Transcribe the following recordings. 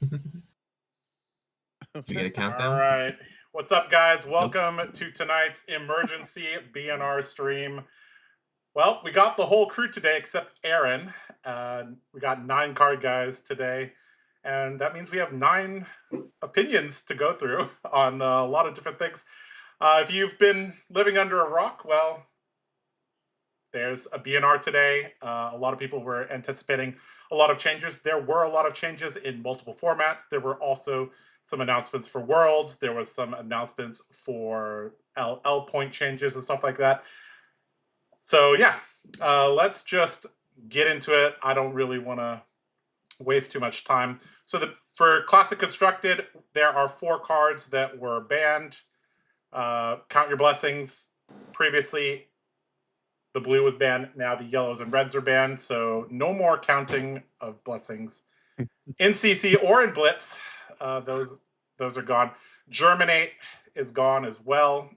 We get a All countdown? right. What's up, guys? Nope. Welcome to tonight's emergency BNR stream. Well, we got the whole crew today except Aaron. We got 9 card guys today, and that means we have 9 opinions to go through on a lot of different things. If you've been living under a rock, well, there's a BNR today. A lot of people were anticipating a lot of changes. There were a lot of changes in multiple formats. There were also some announcements for Worlds. There was some announcements for LL point changes and stuff like that. So yeah, let's just get into it. I don't really want to waste too much time. So for Classic Constructed, there are 4 cards that were banned. Count Your Blessings. Previously, the blue was banned. Now the yellows and reds are banned. So no more counting of blessings in CC or in Blitz. Those are gone. Germinate is gone as well.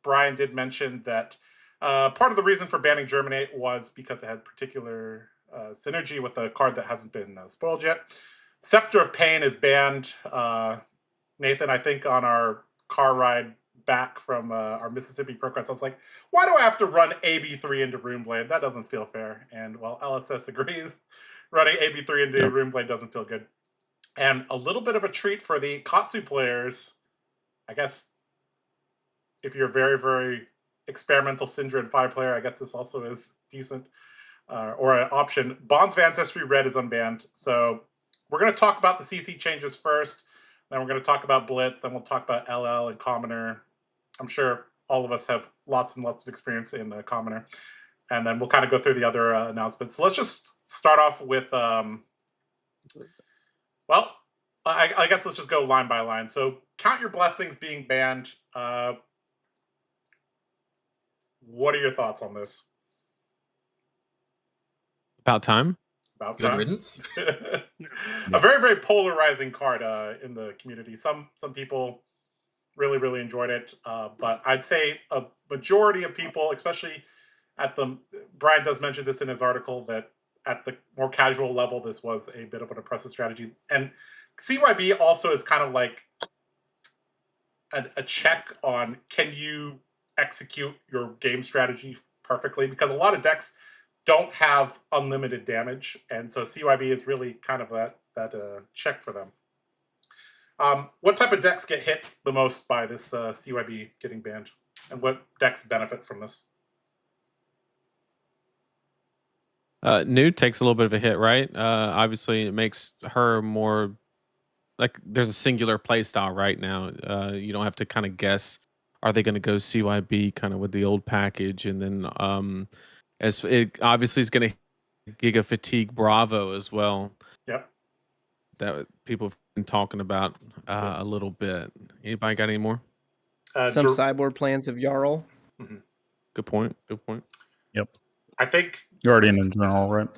Brian did mention that part of the reason for banning Germinate was because it had particular synergy with a card that hasn't been spoiled yet. Scepter of Pain is banned. Nathan, I think on our car ride back from our Mississippi Progress, I was like, why do I have to run AB3 into Runeblade? That doesn't feel fair. And well, LSS agrees. Running AB3 into Runeblade doesn't feel good. And a little bit of a treat for the Katsu players. I guess if you're a very, very experimental Syndra and 5 player, I guess this also is decent or an option. Bonds of Ancestry Red is unbanned. So we're going to talk about the CC changes first. Then we're going to talk about Blitz. Then we'll talk about LL and Commoner. I'm sure all of us have lots and lots of experience in the Commoner. And then we'll kind of go through the other announcements. So let's just start off with, well, I guess let's just go line by line. So Count Your Blessings being banned. What are your thoughts on this? About time. About Good time. riddance. A very, very polarizing card in the community. Some people really, really enjoyed it. But I'd say a majority of people, especially at the... Brian does mention this in his article, that at the more casual level, this was a bit of an oppressive strategy. And CYB also is kind of like a check on, can you execute your game strategy perfectly? Because a lot of decks don't have unlimited damage, and so CYB is really kind of that check for them. What type of decks get hit the most by this CYB getting banned, and what decks benefit from this? Nude takes a little bit of a hit, right? Obviously, it makes her more like there's a singular play style right now. You don't have to kind of guess. Are they going to go CYB kind of with the old package, and then as it obviously is going to Giga Fatigue Bravo as well. Yep. That people have been talking about a little bit. Anybody got any more? Some sideboard plans of Jarl. Mm-hmm. Good point. Good point. Yep. I think Guardian in general, right?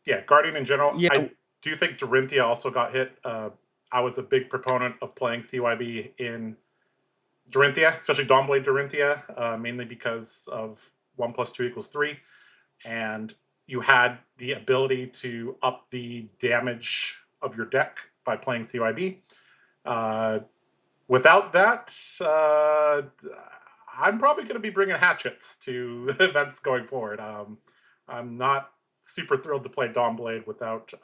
Yeah, Guardian in general. Yeah. I do think Dorinthia also got hit. I was a big proponent of playing CYB in Dorinthia, especially Dawnblade Dorinthia, mainly because of 1 + 2 = 3. And you had the ability to up the damage of your deck by playing CYB. Without that, I'm probably going to be bringing hatchets to events going forward. I'm not super thrilled to play Dawnblade without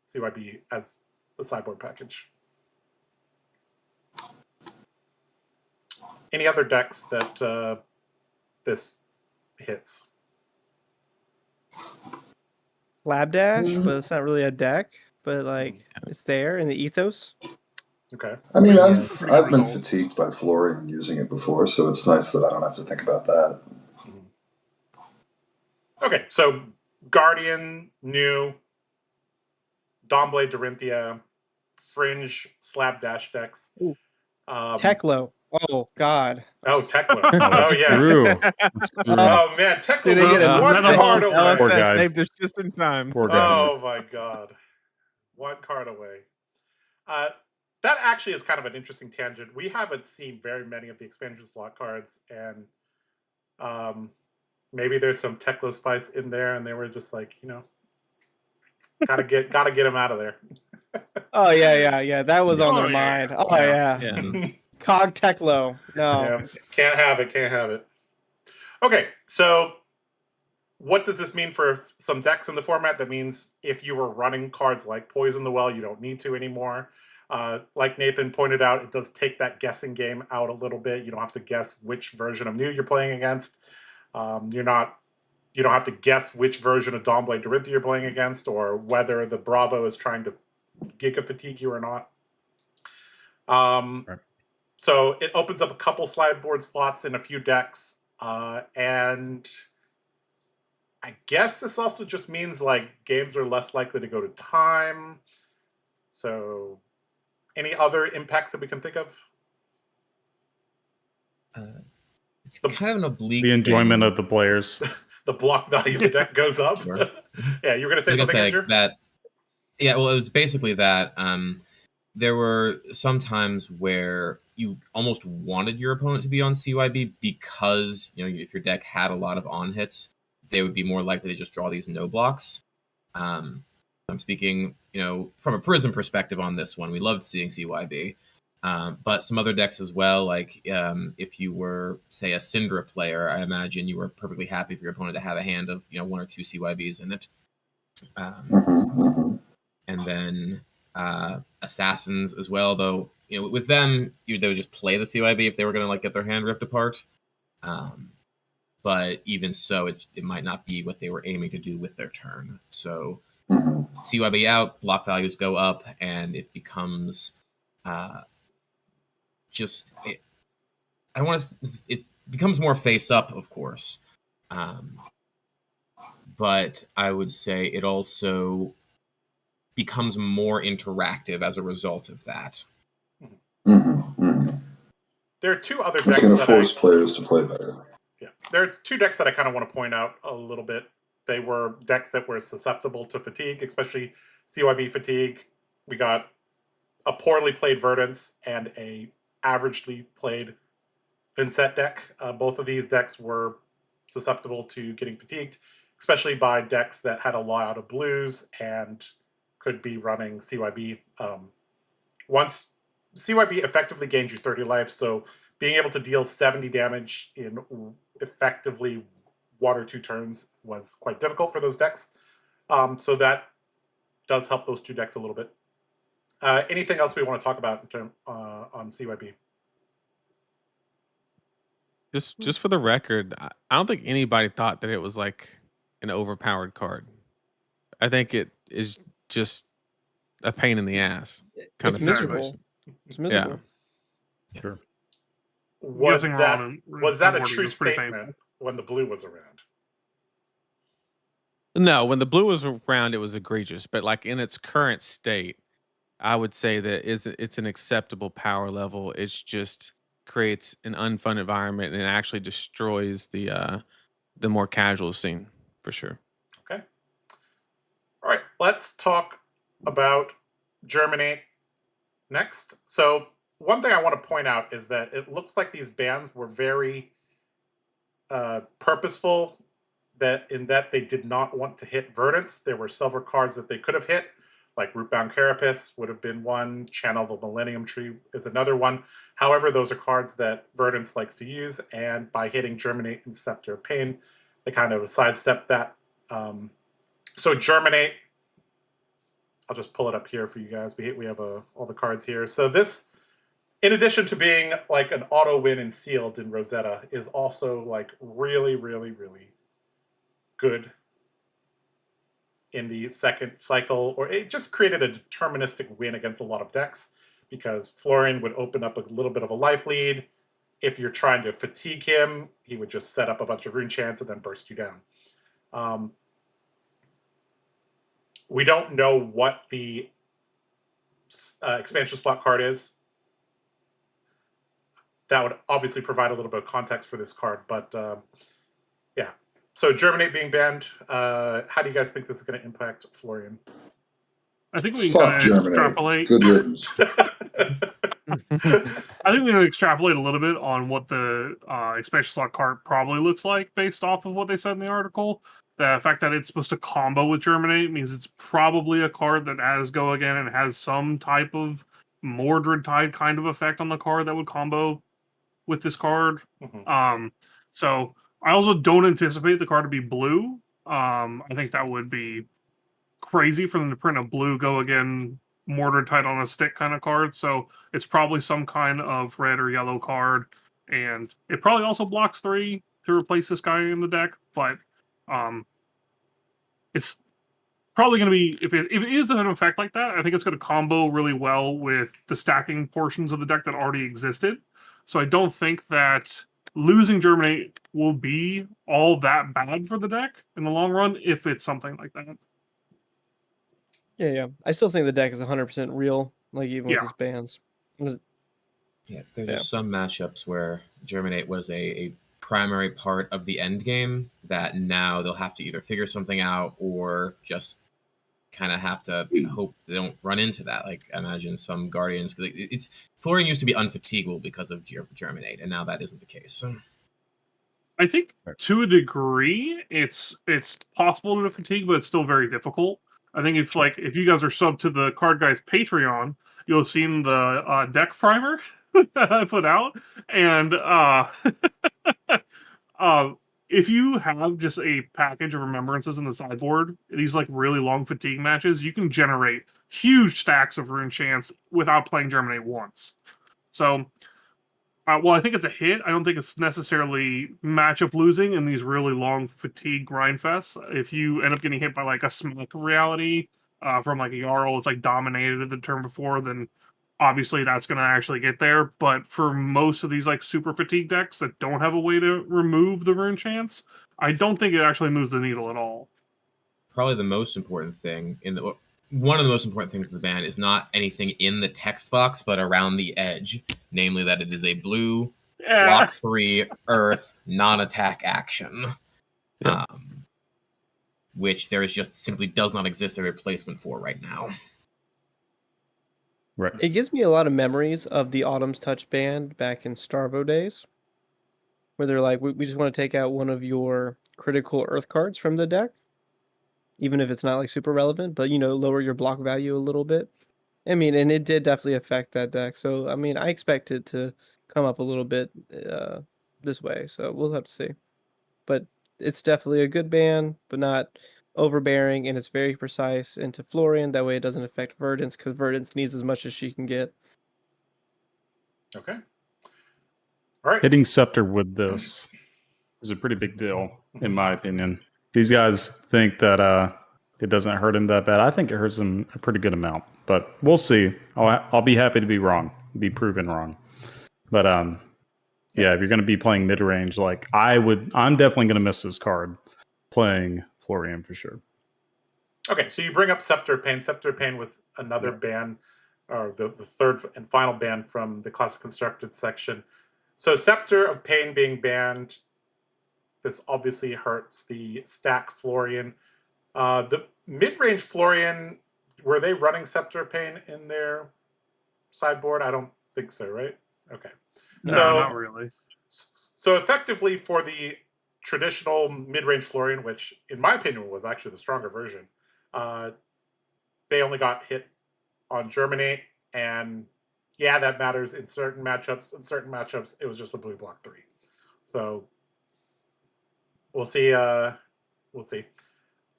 CYB as a sideboard package. Any other decks that this hits? Slapdash, but it's not really a deck, but like it's there in the ethos. Okay. I mean, I've been fatigued by Florian using it before, so it's nice that I don't have to think about that. Okay, so Guardian, new, Dawnblade Dorinthia, Fringe, Slapdash decks. Teklo. Oh God. Oh, Teklo. Oh yeah. True. Oh man, Teklo. Did they get one card away. LSS saved us just in time. Poor guy. Oh my God. 1 card away. That actually is kind of an interesting tangent. We haven't seen very many of the expansion slot cards, and maybe there's some Teklo spice in there, and they were just like, you know, gotta get him out of there. Oh yeah. That was on their Oh, yeah. mind. Oh yeah. Yeah. Cog Techlo. No. Yeah, can't have it. Can't have it. Okay, so what does this mean for some decks in the format? That means if you were running cards like Poison the Well, you don't need to anymore. Like Nathan pointed out, it does take that guessing game out a little bit. You don't have to guess which version of New you're playing against. You don't have to guess which version of Dawnblade Dorinthia you're playing against, or whether the Bravo is trying to Giga Fatigue you or not. Right. So it opens up a couple sideboard slots in a few decks, and I guess this also just means like games are less likely to go to time. So, any other impacts that we can think of? It's kind of an oblique. The enjoyment thing. of the players. The block value of the deck goes up. Sure. Yeah, you were going to say I was something, gonna Andrew? that. Yeah, well, it was basically that. There were some times where you almost wanted your opponent to be on CYB because if your deck had a lot of on hits, they would be more likely to just draw these no blocks. I'm speaking, from a Prism perspective on this one. We loved seeing CYB, but some other decks as well. Like if you were, say, a Syndra player, I imagine you were perfectly happy for your opponent to have a hand of 1 or 2 CYBs in it. And then Assassins as well, though with them they would just play the CYB if they were going to get their hand ripped apart. But even so, it might not be what they were aiming to do with their turn. So CYB out, block values go up, and it becomes it becomes more face up, of course. But I would say it also becomes more interactive as a result of that. There are two other It's decks going to that force players to play better. Yeah, there are two decks that I kind of want to point out a little bit. They were decks that were susceptible to fatigue, especially CYB fatigue. We got a poorly played Verdance and a averagely played Vincent deck. Both of these decks were susceptible to getting fatigued, especially by decks that had a lot of blues and could be running CYB. Once CYB effectively gains you 30 life, so being able to deal 70 damage in effectively 1 or 2 turns was quite difficult for those decks. So that does help those two decks a little bit. Anything else we want to talk about in term on CYB? Just for the record, I don't think anybody thought that it was like an overpowered card. I think it is just a pain in the ass kind It's of miserable. situation. It's miserable. Sure. Was Using that Ron a and true was pretty statement painful. when the blue was around? No, when the blue was around, it was egregious. But like in its current state, I would say that it's an acceptable power level. It's just creates an unfun environment and it actually destroys the more casual scene for sure. Okay. All right, let's talk about Germinate next. So one thing I want to point out is that it looks like these bans were very purposeful, that they did not want to hit Verdance. There were several cards that they could have hit, like Rootbound Carapace would have been one, Channel the Millennium Tree is another one. However, those are cards that Verdance likes to use, and by hitting Germinate and Scepter of Pain, they kind of sidestep that. So Germinate, I'll just pull it up here for you guys. We have all the cards here. So this, in addition to being like an auto win and sealed in Rosetta, is also like really, really, really good in the second cycle, or it just created a deterministic win against a lot of decks because Florian would open up a little bit of a life lead. If you're trying to fatigue him, he would just set up a bunch of rune chants and then burst you down. We don't know what the expansion slot card is. That would obviously provide a little bit of context for this card, but yeah. So Germinate being banned, how do you guys think this is going to impact Florian? I think we can Fuck kind of Germinate. extrapolate. Good riddance. I think we can extrapolate a little bit on what the expansion slot card probably looks like based off of what they said in the article. The fact that it's supposed to combo with Germinate means it's probably a card that has Go Again and has some type of Mordred Tide kind of effect on the card that would combo with this card. So I also don't anticipate the card to be blue. I think that would be crazy for them to print a blue Go Again Mordred Tide on a stick kind of card. So it's probably some kind of red or yellow card, and it probably also blocks 3 to replace this guy in the deck. But it's probably going to be, if it is an effect like that, I think it's going to combo really well with the stacking portions of the deck that already existed. So I don't think that losing Germinate will be all that bad for the deck in the long run if it's something like that. Yeah. I still think the deck is 100% real, like even with these bans. Yeah, there's just some matchups where Germinate was a primary part of the end game that now they'll have to either figure something out or just kind of have to hope they don't run into that. Like, imagine some Guardians, because it's Florian used to be unfatigable because of Germinate, and now that isn't the case. So I think to a degree it's possible to fatigue, but it's still very difficult. I think if you guys are subbed to the TheCardGuyz Patreon, you'll have seen the deck primer that I put out, and if you have just a package of remembrances in the sideboard, these like really long fatigue matches, you can generate huge stacks of Rune Chance without playing Germinate once. So, well, I think it's a hit. I don't think it's necessarily matchup losing in these really long fatigue grind fests. If you end up getting hit by like a Smack reality from like a Jarl, it's like dominated the turn before, then obviously that's going to actually get there. But for most of these like super fatigue decks that don't have a way to remove the Rune Chance, I don't think it actually moves the needle at all. Probably the most important thing one of the most important things of the ban is not anything in the text box, but around the edge. Namely, that it is a blue block 3 earth non-attack action, which there is just simply does not exist a replacement for right now. Right. It gives me a lot of memories of the Autumn's Touch ban back in Starvo days, where they're like, we just want to take out one of your critical earth cards from the deck, even if it's not like super relevant, but lower your block value a little bit. I mean, and it did definitely affect that deck. So I mean, I expect it to come up a little bit this way. So we'll have to see. But it's definitely a good ban, but not overbearing, and it's very precise into Florian. That way it doesn't affect Verdance, because Verdance needs as much as she can get. Okay. All right. Hitting Scepter with this is a pretty big deal, in my opinion. These guys think that it doesn't hurt him that bad. I think it hurts him a pretty good amount, but we'll see. I'll be happy to be wrong, be proven wrong. But yeah, if you're going to be playing mid range, like I'm definitely going to miss this card playing Florian for sure. Okay, so you bring up Scepter Pain. Scepter Pain was another ban, or the third and final ban from the Classic Constructed section. So Scepter of Pain being banned, this obviously hurts the stack Florian. The mid-range Florian, were they running Scepter of Pain in their sideboard? I don't think so, right? Okay. No, so, not really. So effectively for the traditional mid-range Florian, which in my opinion was actually the stronger version, they only got hit on Germinate, and yeah, that matters in certain matchups. In certain matchups, it was just a blue block 3. So we'll see. We'll see.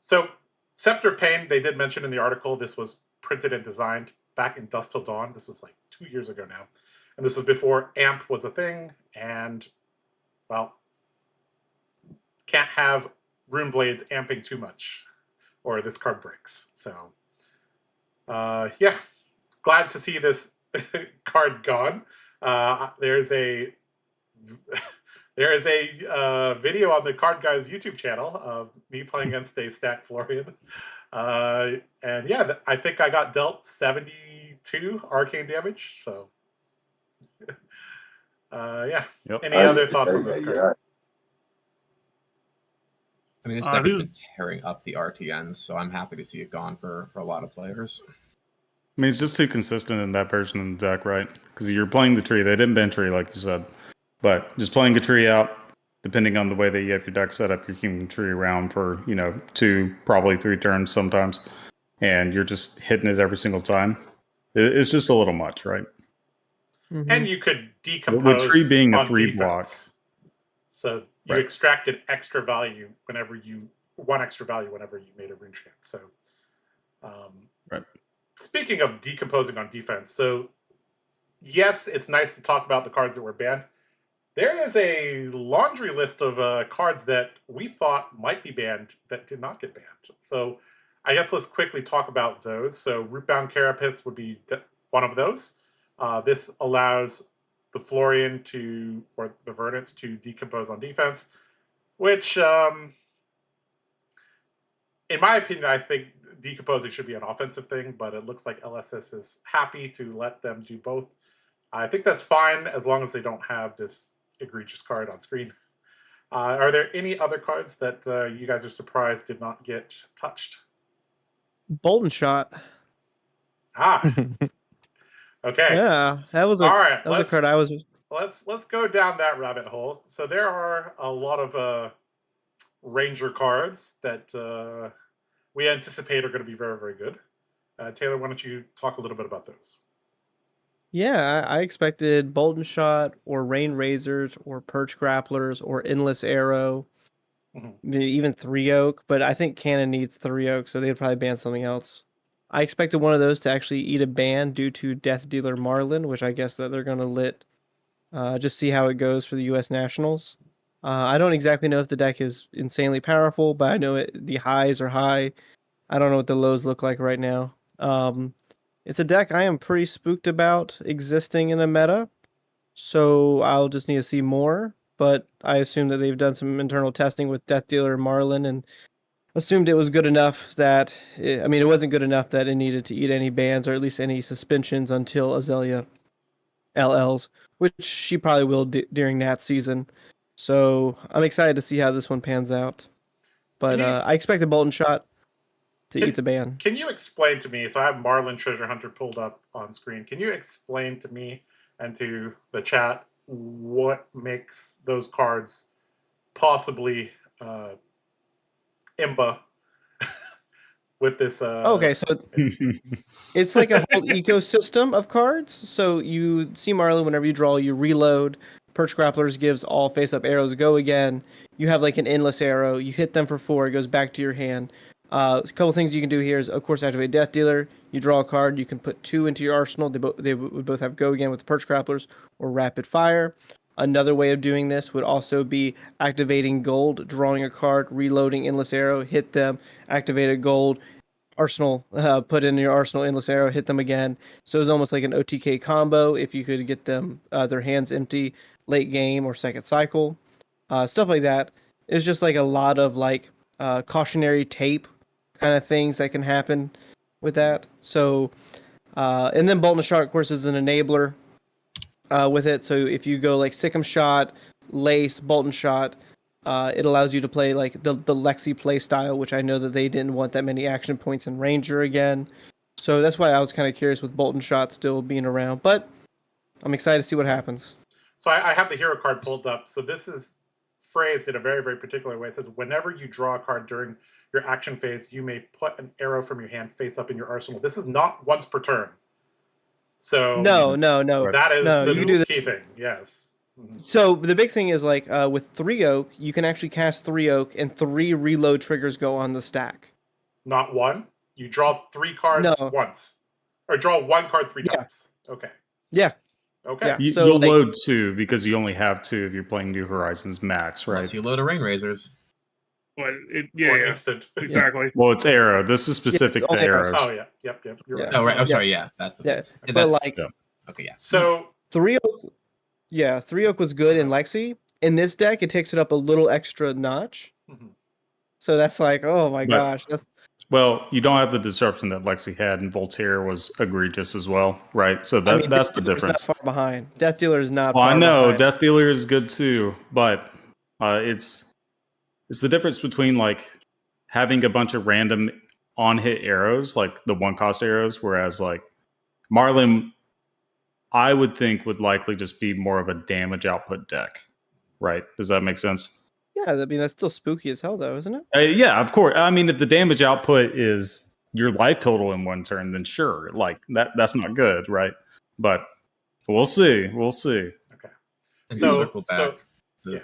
So Scepter Pain, they did mention in the article, this was printed and designed back in Dusk Till Dawn. This was like 2 years ago now. And this was before AMP was a thing. And, well, can't have Rune Blades amping too much, or this card breaks. So, yeah, glad to see this card gone. There's a video on the TheCardGuyz YouTube channel of me playing against a stack Florian. And yeah, I think I got dealt 72 arcane damage. So, yeah. Yep. Any other thoughts on this card? I mean, this deck has been tearing up the RTNs, so I'm happy to see it gone for a lot of players. I mean, it's just too consistent in that version of the deck, right? Because you're playing the tree. They didn't ban tree, like you said. But just playing a tree out, depending on the way that you have your deck set up, you're keeping the tree around for 2, probably 3 turns sometimes, and you're just hitting it every single time. It's just a little much, right? And you could decompose With tree being a on 3 defense. block. So you Right. extracted extra value whenever you made a rune chant. So, Right. Speaking of decomposing on defense, so yes, it's nice to talk about the cards that were banned. There is a laundry list of cards that we thought might be banned that did not get banned. So I guess let's quickly talk about those. So Rootbound Carapace would be one of those. This allows the Florian or the Verdants to decompose on defense, which, in my opinion, I think decomposing should be an offensive thing, but it looks like LSS is happy to let them do both. I think that's fine as long as they don't have this egregious card on screen. Are there any other cards that you guys are surprised did not get touched? Bolton Shot. Ah, okay. Yeah, that was All right, a card I was. Let's go down that rabbit hole. So there are a lot of Ranger cards that we anticipate are going to be very, very good. Taylor, why don't you talk a little bit about those? Yeah, I expected Bolton Shot or Rain Razors or Perch Grapplers or Endless Arrow, maybe even Three Oak, but I think Cannon needs Three Oak, so they'd probably ban something else. I expected one of those to actually eat a ban due to Death Dealer Marlin, which I guess that they're going to let just see how it goes for the U.S. Nationals. I don't exactly know if the deck is insanely powerful, but I know the highs are high. I don't know what the lows look like right now. It's a deck I am pretty spooked about existing in a meta, so I'll just need to see more. But I assume that they've done some internal testing with Death Dealer Marlin and assumed it was good enough that it wasn't good enough that it needed to eat any bans or at least any suspensions until Azalea LLs, which she probably will during that season. So I'm excited to see how this one pans out. But I expect a Bolton Shot to eat the ban. Can you explain to me? So I have Marlin Treasure Hunter pulled up on screen. Can you explain to me and to the chat what makes those cards possibly Imba with this? Okay, so it's like a whole ecosystem of cards. So you see Marlin whenever you draw, you reload. Perch Grapplers gives all face-up arrows go again. You have like an endless arrow. You hit them for 4. It goes back to your hand. A couple things you can do here is, of course, activate Death Dealer. You draw a card. You can put 2 into your arsenal. They would both have go again with the Perch Grapplers or Rapid Fire. Another way of doing this would also be activating gold, drawing a card, reloading Endless Arrow, hit them, activated gold, arsenal, put in your arsenal Endless Arrow, hit them again. So it's almost like an OTK combo if you could get them their hands empty late game or second cycle. Stuff like that. It's just like a lot of like cautionary tape kind of things that can happen with that. So, and then Bolton Shot, of course, is an enabler with it. So if you go like Sick'em Shot, Lace, Bolton Shot, it allows you to play like the Lexi play style, which I know that they didn't want that many action points in Ranger again. So that's why I was kind of curious with Bolton Shot still being around. But I'm excited to see what happens. So I have the hero card pulled up. So this is phrased in a very, very particular way. It says, whenever you draw a card during your action phase, you may put an arrow from your hand face up in your arsenal. This is not once per turn. So no. That is no, the you can do key this. thing. Yes. So the big thing is like with 3 Oak, you can actually cast 3 Oak and 3 reload triggers go on the stack. Not one. You draw 3 cards once, or draw 1 card 3 times. Okay. Yeah. Okay. Yeah. You'll load 2 because you only have 2 if you're playing New Horizons max, right? Unless you load a Rain Razors. But instant. Exactly. Well, it's arrow. This is specific to arrows. Oh yeah. Yep. You're right. Oh right. Oh sorry. Yeah, that's the yeah. thing. But like, okay, yeah. So 3 Oak, 3 Oak was good in Lexi. In this deck, it takes it up a little extra notch. So that's like, oh my gosh, that's. Well, you don't have the disruption that Lexi had, and Voltaire was egregious as well, right? So that's the difference. Not far behind. Death Dealer is not. Well, far I know behind. Death Dealer is good too, but it's the difference between like having a bunch of random on-hit arrows, like the 1-cost arrows, whereas like Marlin, I would think would likely just be more of a damage output deck. right? Does that make sense? Yeah, I mean that's still spooky as hell, though, isn't it? Yeah, of course. I mean, if the damage output is your life total in one turn, then sure, like that's not good, right? But we'll see. We'll see. Okay. And So- to circle so- back, the, yeah.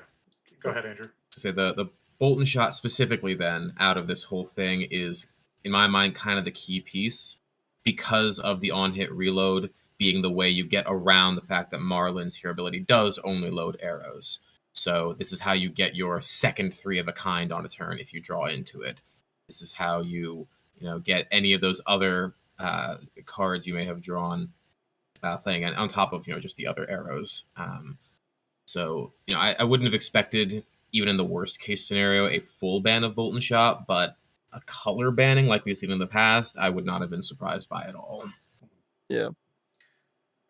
Go ahead, Andrew. to say the Bolton shot specifically then out of this whole thing is, in my mind, kind of the key piece because of the on-hit reload being the way you get around the fact that Marlin's hero ability does only load arrows. So this is how you get your second 3 of a kind on a turn if you draw into it. This is how you get any of those other cards you may have drawn thing, and on top of just the other arrows. So I wouldn't have expected, even in the worst case scenario, a full ban of Bolton Shot, but a color banning like we've seen in the past, I would not have been surprised by at all. Yeah.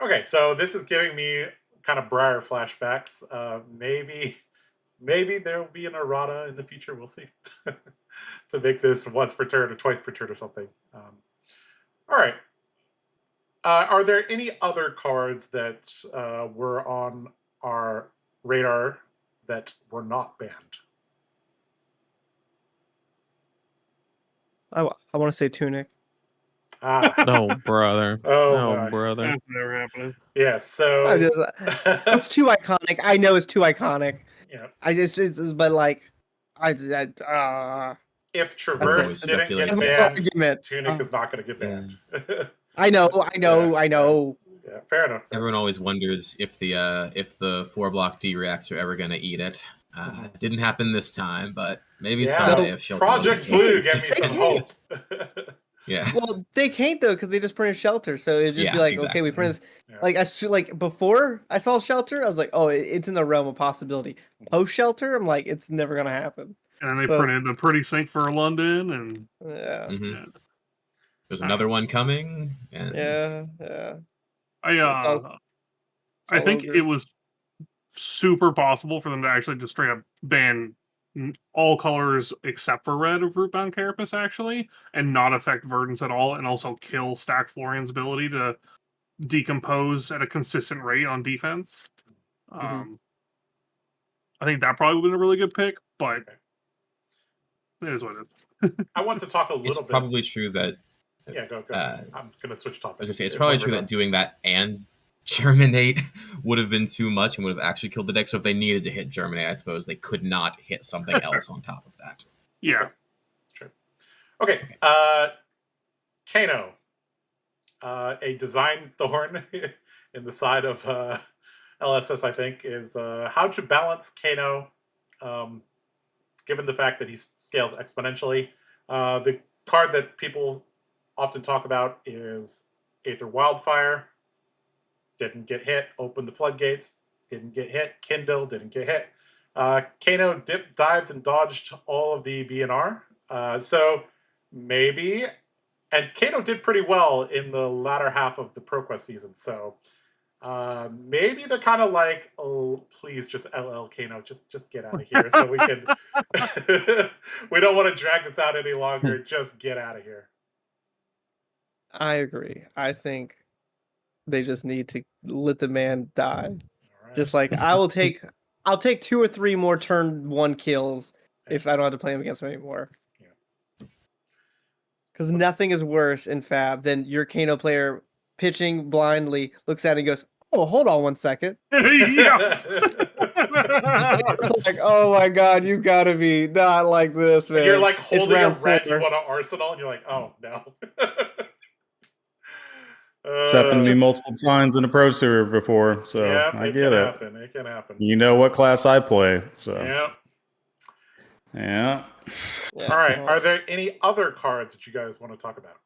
Okay, so this is giving me kind of Briar flashbacks. Maybe there will be an errata in the future. We'll see. To make this once per turn or twice per turn or something. All right. Are there any other cards that were on our radar that were not banned? I want to say Tunic. No, brother. Oh, No, my. brother. That's never happening. Yeah, so I just, it's too iconic. I know it's too iconic. yeah. But like, If always Traverse didn't get speculative. banned, argument. Tunic is not going to get banned. I know. Yeah, fair enough. Everyone always wonders if the 4-block D-Reacts are ever going to eat it. Didn't happen this time, but maybe someday if Shelter Project doesn't Blue, take get me it. some hope. Yeah. Well, they can't though because they just printed Shelter, so it'd just Yeah, be like, exactly. okay, we print this. Yeah. Like before I saw Shelter, I was like, oh, it's in the realm of possibility. Post Shelter, I'm like, it's never gonna happen. And then they So- printed the Pretty Sync for London, and Yeah, Mhm. yeah. There's another one coming. And yeah. I It's all think over. it was super possible for them to actually just straight up ban all colors except for red of Rootbound Carapace, actually, and not affect Verdance at all, and also kill Stack Florian's ability to decompose at a consistent rate on defense. Mhm. I think that probably would have been a really good pick, but Okay. it is what it is. I want to talk a it's little bit. probably true that Yeah, go. uh, I'm going to switch I topics. was gonna say it's probably When true we're that done. doing that and Germinate would have been too much and would have actually killed the deck. So if they needed to hit Germinate, I suppose they could not hit something That's fair. else on top of that. Yeah. Okay, Kano. A design thorn in the side of LSS, I think, is how to balance Kano, given the fact that he scales exponentially. The card that people often talk about is Aether Wildfire. Didn't get hit. Opened the floodgates. Didn't get hit. Kindle didn't get hit. Kano dipped, dived, and dodged all of the BNR. So maybe, and Kano did pretty well in the latter half of the ProQuest season. So maybe they're kind of like, oh, please, just LL Kano, just get out of here, so we can. We don't want to drag this out any longer. Just get out of here. I agree. I think they just need to let the man die. All right. Just like I'll take 2 or 3 more turn 1 kills if I don't have to play him against him anymore. Yeah. Because nothing is worse in Fab than your Kano player pitching blindly, looks at it and goes, "Oh, hold on 1 second." Yeah. It's like, oh my god, you gotta be not like this, man. You're like It's holding a round red you 4. want an arsenal, and you're like, oh no. It's happened to me multiple times in a pro tour before, so Yeah, I it get can it. happen. It can happen. You know what class I play, so Yeah. yeah. Yeah, All right. well, Are there any other cards that you guys want to talk about?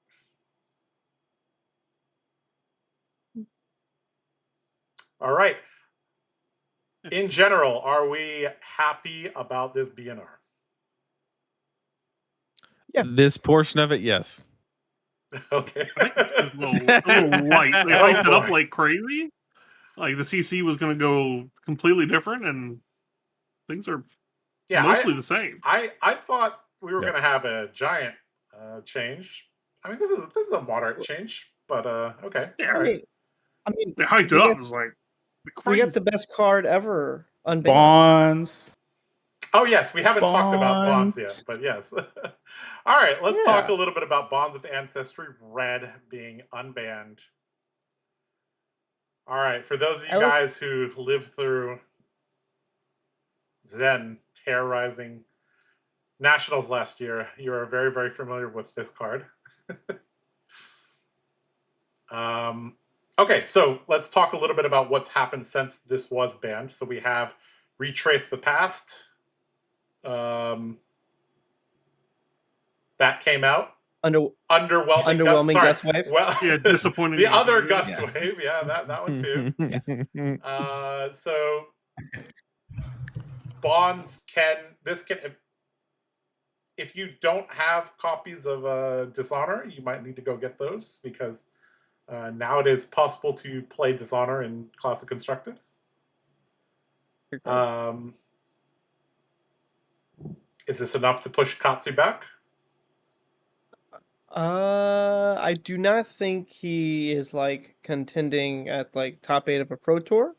All right. In general, are we happy about this BNR? Yeah. This portion of it, yes. Okay. It was a little light. They Oh, hyped it up boy. like crazy. Like the CC was going to go completely different, and things are Yeah, mostly the same. I thought we were Yeah. going to have a giant change. I mean, this is a moderate change, but okay. Yeah, All right. I mean, they hyped it we up. got- It was like we crazy. got the best card ever unbanned. Bonds. Oh yes, we haven't talked about bonds yet, Bonds. but yes. All right, let's talk Yeah. a little bit about Bonds of Ancestry Red being unbanned. All right, for those of you Ellis- guys who lived through Zen terrorizing Nationals last year, you are very, very familiar with this card. Okay, so let's talk a little bit about what's happened since this was banned. So we have Retrace the Past. That came out. Underwhelming Gust Wave. Well, Yeah, disappointing. the other Yeah. Gust Wave, yeah, that one too. So bonds can if you don't have copies of Dishonor, you might need to go get those because now it is possible to play Dishonor in Classic Constructed. Is this enough to push Katsu back? I do not think he is like contending at like top 8 of a Pro Tour,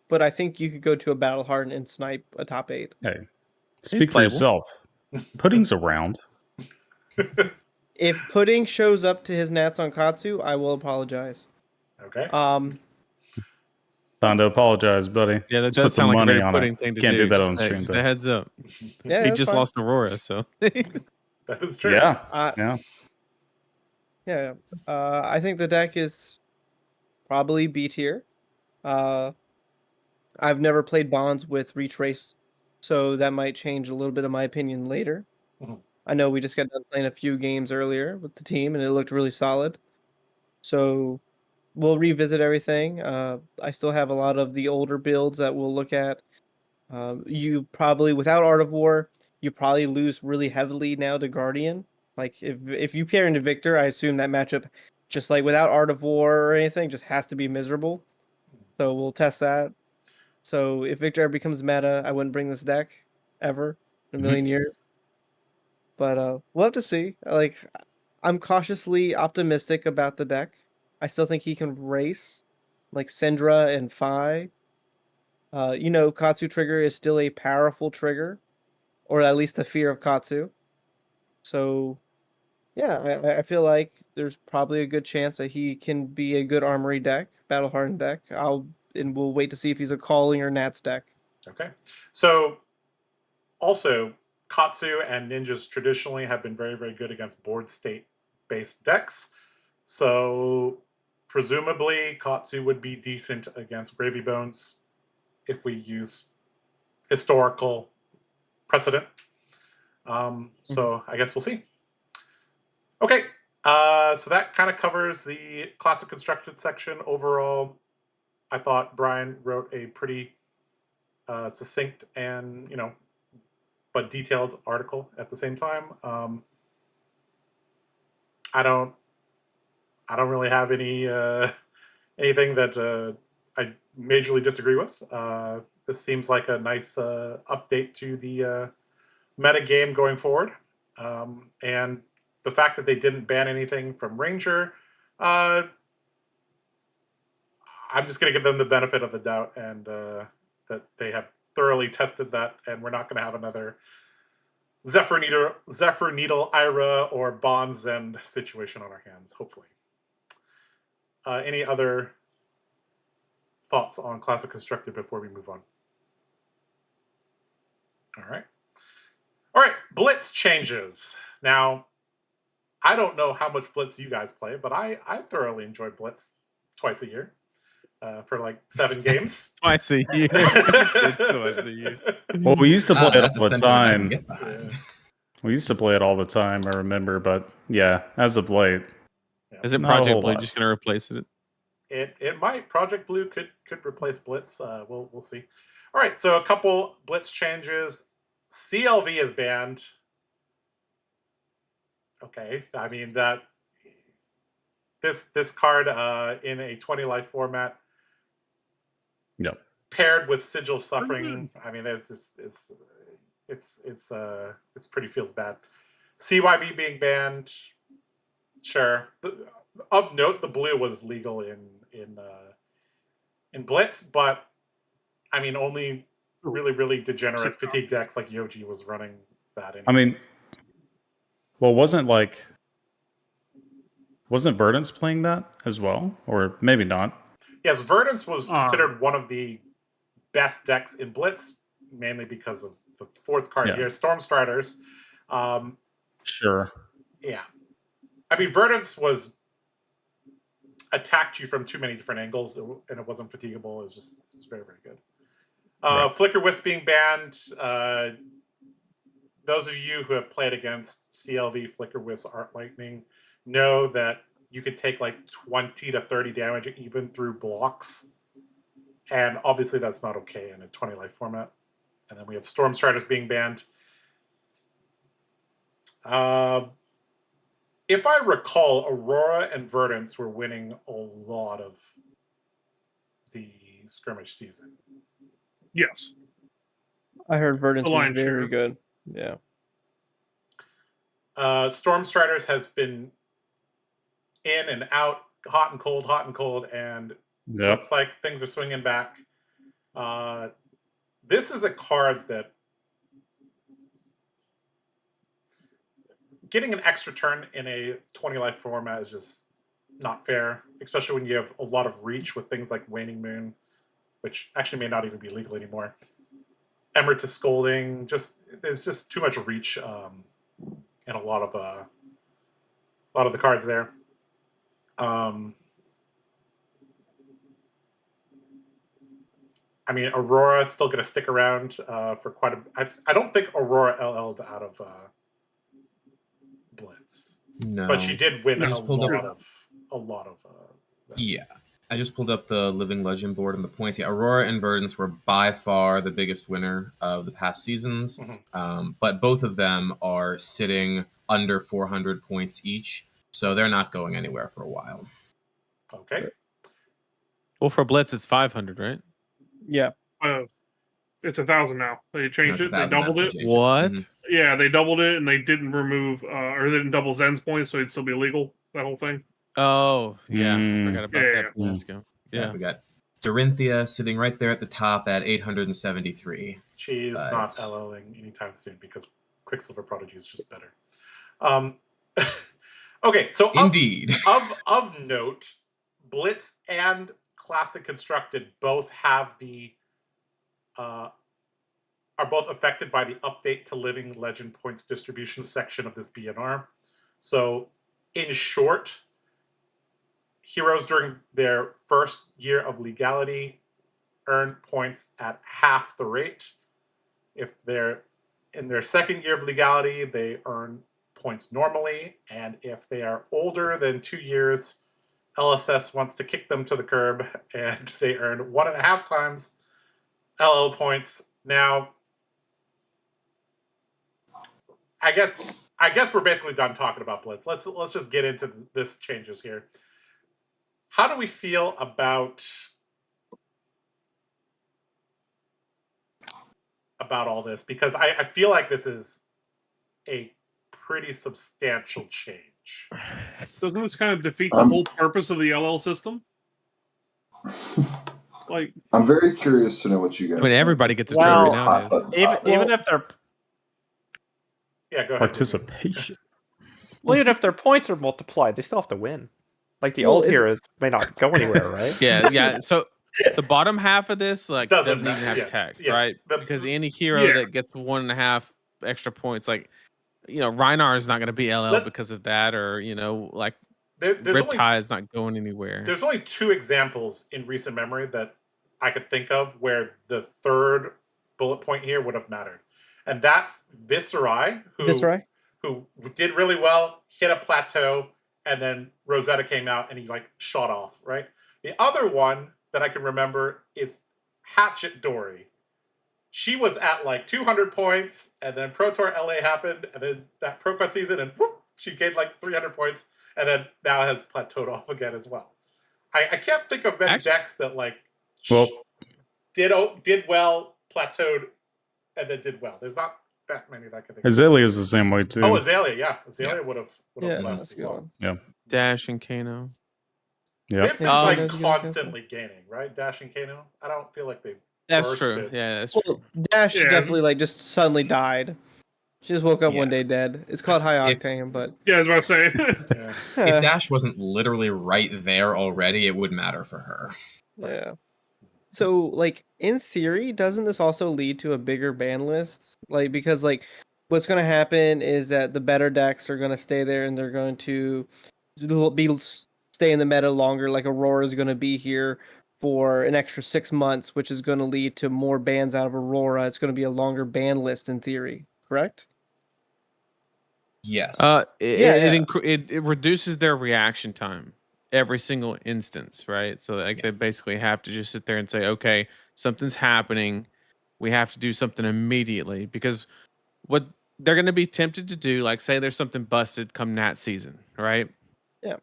but I think you could go to a Battle Hardened and snipe a top 8. Hey, speak for playable. yourself. Pudding's around. If Pudding shows up to his Nats on Katsu, I will apologize. Okay. Time to apologize, buddy. Yeah, that Let's put does some sound like a money very on Pudding it. thing to Can't do that just on stream, just though. a heads up. Yeah, He that's just fine. lost Aurora, so That is true. Yeah. Yeah. I think the deck is probably B tier. I've never played Bonds with Retrace, so that might change a little bit of my opinion later. Mhm. I know we just got done playing a few games earlier with the team, and it looked really solid. So we'll revisit everything. I still have a lot of the older builds that we'll look at. You probably, without Art of War, you probably lose really heavily now to Guardian. Like if you pair into Victor, I assume that matchup, just like without Art of War or anything, just has to be miserable. So we'll test that. So if Victor ever becomes meta, I wouldn't bring this deck ever in a million years. But we'll have to see. Like, I'm cautiously optimistic about the deck. I still think he can race, like Syndra and Fi. Katsu trigger is still a powerful trigger, or at least the fear of Katsu. So, yeah, I feel like there's probably a good chance that he can be a good armory deck, battle hardened deck. We'll wait to see if he's a calling or Nats deck. Okay. So also Katsu and ninjas traditionally have been very, very good against board state based decks. So presumably Katsu would be decent against Gravy Bones if we use historical precedent. So I guess we'll see. Okay. So that kind of covers the Classic Constructed section. Overall, I thought Brian wrote a pretty succinct and, but detailed article at the same time. I don't really have any anything that I majorly disagree with. This seems like a nice update to the meta game going forward, and the fact that they didn't ban anything from Ranger, I'm just going to give them the benefit of the doubt, and that they have thoroughly tested that, and we're not going to have another Zephyr Needle Ira or Bonds End situation on our hands, hopefully. Any other thoughts on Classic Constructed before we move on? All right, Blitz changes. Now, I don't know how much Blitz you guys play, but I thoroughly enjoy Blitz twice a year for like 7 games. twice a year. Twice a year. Well, we used to play it That's all a the sentiment I can time. get behind. We used to play it all the time, I remember, but yeah, as of late. Is it Not a Project whole Blue lot. just going to replace it? It might. Project Blue could replace Blitz. We'll see. All right, so a couple Blitz changes. CLV is banned. Okay, I mean that this card in a 20 life format. Yep. Paired with Sigil Suffering. I mean, there's just it's pretty feels bad. CYB being banned. Sure. Of note, the blue was legal in Blitz, but I mean only really degenerate fatigue decks like Yoji was running that. I mean, anyways. well, wasn't Verdance playing that as well, or maybe not? Yes, Verdance was considered one of the best decks in Blitz, mainly because of the fourth card Yeah. here, Stormstriders. Sure. Yeah. I mean, Verdance was attacked you from too many different angles, and it wasn't fatigable. It was very, very good. Right. Flicker Wisp being banned. Those of you who have played against CLV, Flicker Wisp, Art Lightning know that you could take like 20 to 30 damage even through blocks. And obviously that's not okay in a 20 life format. And then we have Stormstriders being banned. If I recall, Aurora and Verdance were winning a lot of the skirmish season. Yes. I heard Verdance was lion's very share. good. Yeah. Stormstriders has been in and out, hot and cold, and looks like things are swinging back. This is a card that getting an extra turn in a 20 life format is just not fair, especially when you have a lot of reach with things like Waning Moon, which actually may not even be legal anymore. Emeritus Scolding, there's just too much reach in a lot of the cards there. I mean, Aurora still going to stick around for quite a. I don't think Aurora LL'd out of Blitz, No, but she did win I a just pulled lot of. Yeah, I just pulled up the Living Legend board and the points. Yeah, Aurora and Verdance were by far the biggest winner of the past seasons, but both of them are sitting under 400 points each, so they're not going anywhere for a while. Okay. Well, for Blitz, it's 500, right? Yeah. It's 1,000 now. They changed it. They doubled it. What? Yeah, they doubled it, and they didn't remove or they didn't double Zen's points, so it'd still be illegal. That whole thing. Oh, yeah. I forgot about that fiasco. Yeah, we got Dorinthia sitting right there at the top at 873. She's not LLing anytime soon because Quicksilver Prodigy is just better. Okay, so indeed, of note, Blitz and Classic Constructed both have are both affected by the update to Living Legend points distribution section of this BNR. So, in short, heroes during their first year of legality earn points at half the rate. If they're in their second year of legality, they earn points normally. And if they are older than 2 years, LSS wants to kick them to the curb, and they earn 1.5 times LL points. Now, I guess we're basically done talking about Blitz. Let's just get into this changes here. How do we feel about all this? Because I feel like this is a pretty substantial change. Doesn't this kind of defeat the whole purpose of the LL system? Like, I'm very curious to know what you guys. I mean, everybody gets a trophy now. Even if they're go ahead. Participation. Well, even if their points are multiplied, they still have to win. Like the old heroes may not go anywhere, right? Yeah. So the bottom half of this doesn't even have text, right? Because any hero that gets 1.5 extra points, Rhinar is not going to be LL because of that, or Riptide is not going anywhere. There's only 2 examples in recent memory that I could think of where the third bullet point here would have mattered, and that's Viserai, who did really well, hit a plateau, and then Rosetta came out and he shot off, right? The other one that I can remember is Hatchet Dory. She was at 200 points, and then Pro Tour LA happened, and then that Pro Quest season, and whoop, she gained 300 points, and then now has plateaued off again as well. I can't think of many decks that did well, plateaued, and then did well. There's not that many that I can think of. Azalea is the same way too. Oh, Azalea, yeah. Azalea would have left as well. Yeah. Dash and Kano. Yeah. They've been constantly gaining, right? Dash and Kano. I don't feel like they've That's true. bursted. Yeah, that's true. Well, Dash Yeah. definitely like just suddenly died. She just woke up one Yeah. day dead. It's called high If- octane, but Yeah, I was about to say. Yeah. If Dash wasn't literally right there already, it would matter for her. yeah. So, like, in theory, doesn't this also lead to a bigger ban list? Like, because, like, what's going to happen is that the better decks are going to stay there and they're going to stay in the meta longer. Like, Aurora is going to be here for an extra 6 months, which is going to lead to more bans out of Aurora. It's going to be a longer ban list in theory, correct? Yes. It reduces their reaction time every single instance, right? So like they basically have to just sit there and say, okay, something's happening. We have to do something immediately because what they're going to be tempted to do, like say there's something busted come Nat season, right? Yeah.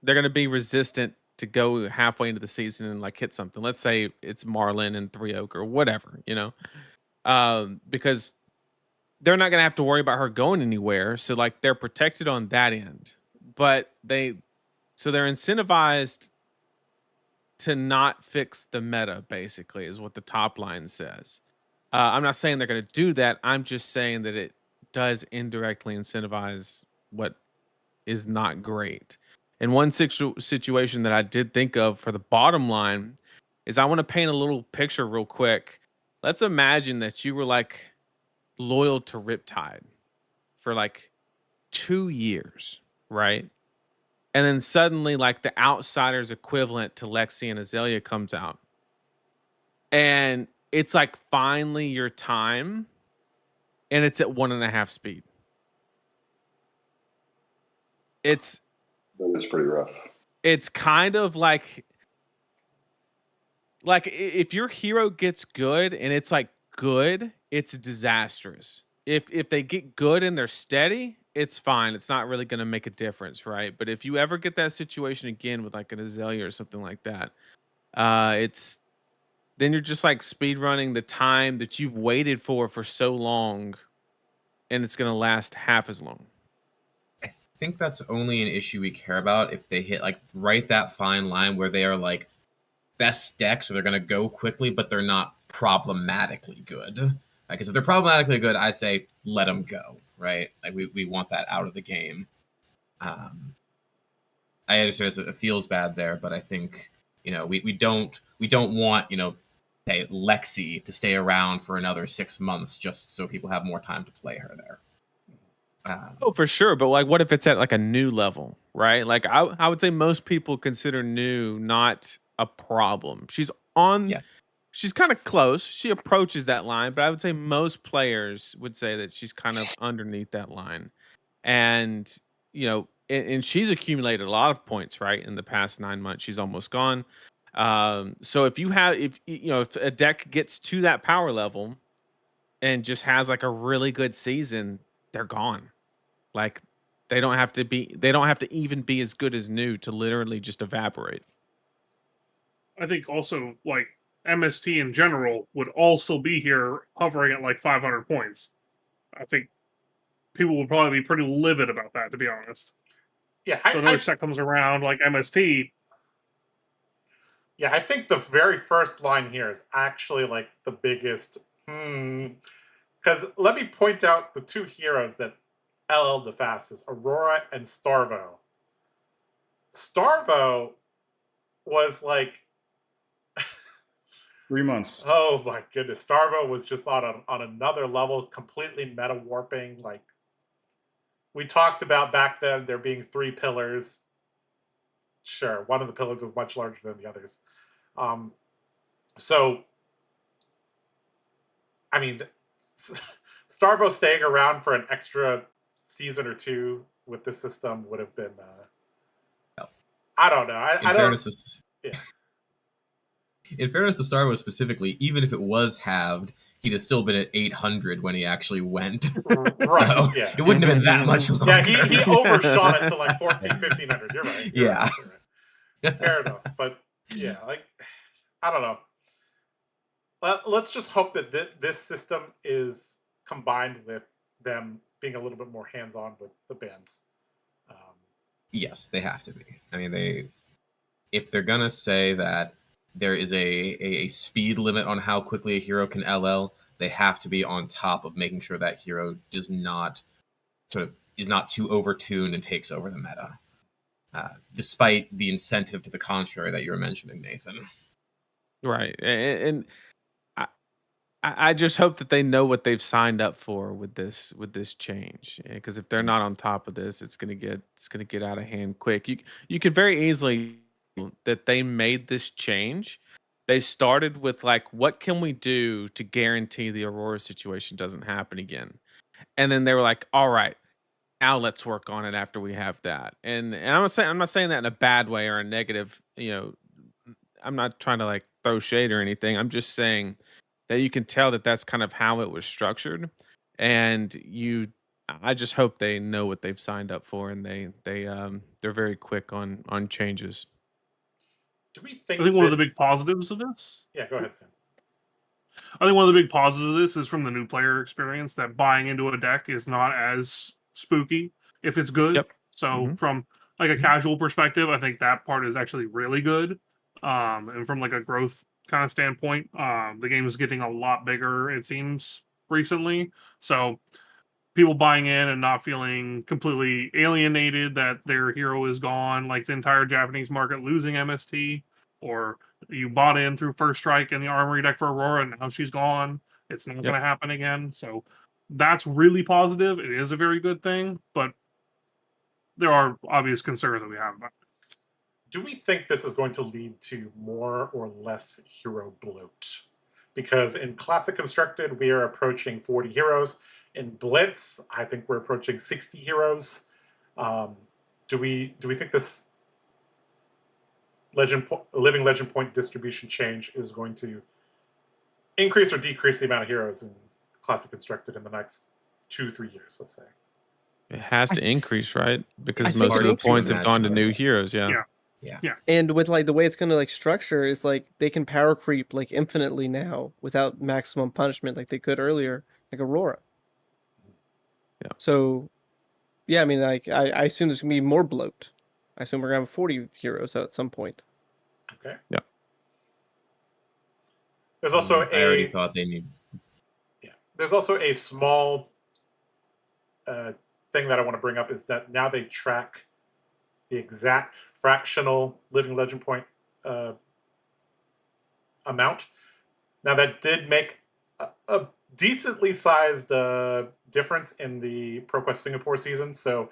They're going to be resistant to go halfway into the season and like hit something. Let's say it's Marlin and 3 Oak or whatever, because they're not going to have to worry about her going anywhere. So like they're protected on that end, but they're incentivized to not fix the meta, basically, is what the top line says. I'm not saying they're going to do that. I'm just saying that it does indirectly incentivize what is not great. And one situation that I did think of for the bottom line is I want to paint a little picture real quick. Let's imagine that you were like loyal to Riptide for like 2 years, right? And then suddenly, like the Outsiders equivalent to Lexi and Azalea comes out. And it's like finally your time. And it's at 1.5 speed. It's pretty rough. It's kind of like if your hero gets good and it's like good, it's disastrous. If they get good and they're steady, it's fine. It's not really going to make a difference, right? But if you ever get that situation again with like an Azalea or something like that, then you're just like speed running the time that you've waited for so long, and it's going to last half as long. I think that's only an issue we care about if they hit like right that fine line where they are like best decks, or they're going to go quickly, but they're not problematically good. Because if they're problematically good, I say let them go, right? Like we want that out of the game. I understand it feels bad there, but I think we don't want say Lexi to stay around for another 6 months just so people have more time to play her there. Oh, for sure. But like, what if it's at like a new level, right? Like I would say most people consider new not a problem. She's kind of close. She approaches that line, but I would say most players would say that she's kind of underneath that line. And, and she's accumulated a lot of points, right? In the past 9 months, she's almost gone. So if a deck gets to that power level and just has like a really good season, they're gone. Like they don't have to even be as good as new to literally just evaporate. I think also like MST in general would all still be here hovering at like 500 points. I think people would probably be pretty livid about that, to be honest. Yeah, so another set comes around like MST. Yeah, I think the very first line here is actually like the biggest. Because let me point out the two heroes that LL the fastest, Aurora and Starvo. Starvo was like 3 months. Oh my goodness, Starvo was just on another level, completely meta warping. Like we talked about back then, there being 3 pillars. Sure, one of the pillars was much larger than the others. So, I mean, Starvo staying around for an extra season or 2 with this system would have been. I don't know. I don't. In fairness to Starvo specifically, even if it was halved, he'd have still been at 800 when he actually went. Right. So yeah. It wouldn't have been that much longer. Yeah, he overshot it to like 1,1500. You're right. You're yeah. right. Fair enough. But yeah, like, I don't know. Let's just hope that this system is combined with them being a little bit more hands-on with the bands. Yes, they have to be. I mean, if they're going to say that there is a speed limit on how quickly a hero can LL. They have to be on top of making sure that hero does not is not too overtuned and takes over the meta. Despite the incentive to the contrary that you were mentioning, Nathan. Right, and I just hope that they know what they've signed up for with this change. Because if they're not on top of this, it's gonna get out of hand quick. You could very easily that they made this change. They started with like, what can we do to guarantee the Aurora situation doesn't happen again? And then they were like, all right, now let's work on it after we have that. And I'm not saying that in a bad way or a negative, I'm not trying to like throw shade or anything. I'm just saying that you can tell that that's kind of how it was structured, and I just hope they know what they've signed up for, and they're very quick on changes. Do we think? I think one of the big positives of this. Yeah, go ahead, Sam. I think one of the big positives of this is from the new player experience that buying into a deck is not as spooky if it's good. Yep. So from like a casual perspective, I think that part is actually really good. And from like a growth kind of standpoint, the game is getting a lot bigger, it seems, recently. So people buying in and not feeling completely alienated that their hero is gone, like the entire Japanese market losing MST, or you bought in through First Strike in the Armory deck for Aurora and now she's gone. It's not going to happen again. So that's really positive. It is a very good thing, but there are obvious concerns that we have about it. Do we think this is going to lead to more or less hero bloat? Because in Classic Constructed, we are approaching 40 heroes. In Blitz, I think we're approaching 60 heroes. Do we think this Living Legend Point distribution change is going to increase or decrease the amount of heroes in Classic Constructed in the next 2-3 years, let's say? It has to increase, right? Because I most of think the so. points have gone to new heroes. Yeah. And with like the way it's going to like structure is like they can power creep like infinitely now without maximum punishment like they could earlier, like Aurora. Yeah. So, yeah, I mean, like I assume there's gonna be more bloat. I assume we're gonna have 40 heroes at some point. Okay. Yeah. There's also I already thought they need. Yeah. There's also a small thing that I want to bring up is that now they track the exact fractional Living Legend Point amount. Now that did make a decently sized difference in the ProQuest Singapore season. So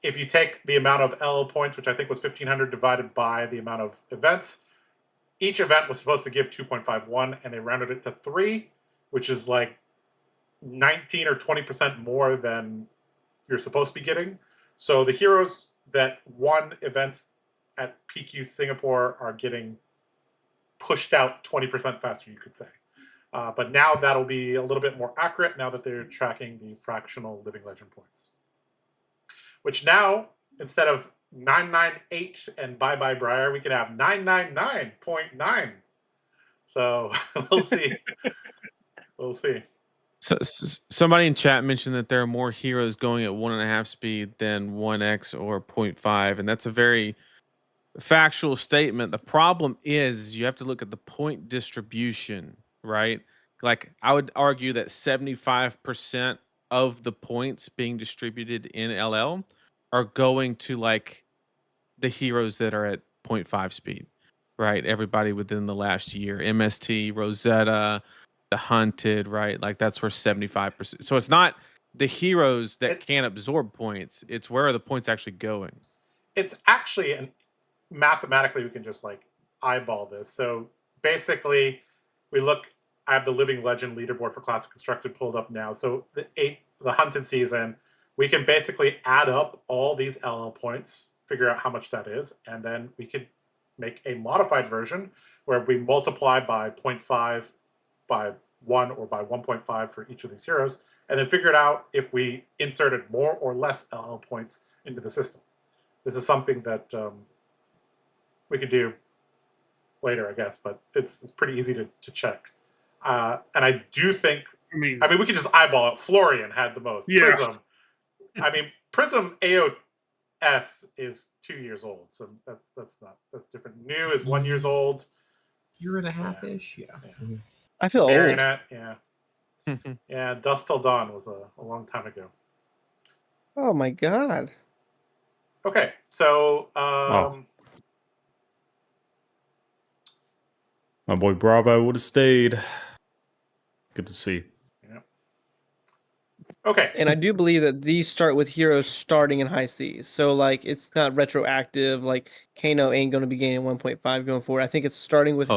if you take the amount of LL points, which I think was 1,500 divided by the amount of events, each event was supposed to give 2.51, and they rounded it to 3, which is like 19 or 20% more than you're supposed to be getting. So the heroes that won events at PQ Singapore are getting pushed out 20% faster, you could say. But now that'll be a little bit more accurate now that they're tracking the fractional Living Legend points. Which now, instead of 998 and bye-bye Briar, we can have 999.9. So we'll see. We'll see. So somebody in chat mentioned that there are more heroes going at 1.5 speed than 1x or 0.5, and that's a very factual statement. The problem is you have to look at the point distribution, right? Like I would argue that 75% of the points being distributed in LL are going to like the heroes that are at 0.5 speed, right? Everybody within the last year, MST, Rosetta, the Hunted, right? Like that's where 75%. So it's not the heroes that can absorb points. It's where are the points actually going? It's actually, and mathematically, we can just like eyeball this. So basically, I have the Living Legend leaderboard for Classic Constructed pulled up now. So the Hunted season, we can basically add up all these LL points, figure out how much that is, and then we could make a modified version where we multiply by 0.5, by 1, or by 1.5 for each of these heroes, and then figure it out if we inserted more or less LL points into the system. This is something that we could do later, I guess, but it's pretty easy to check. And I do think, I mean, we could just eyeball it. Florian had the most. Yeah. Prism. Prism AOS is 2 years old, so that's different. New is 1 year old. year and a half ish. Yeah. Yeah. I feel old. Marionette, yeah. Yeah, Dust Till Dawn was a long time ago. Oh my god. Okay, so My boy Bravo would have stayed. Good to see. okay. And I do believe that these start with heroes starting in high Cs. So like it's not retroactive. Like Kano ain't gonna be gaining 1.5 going forward. I think it's starting with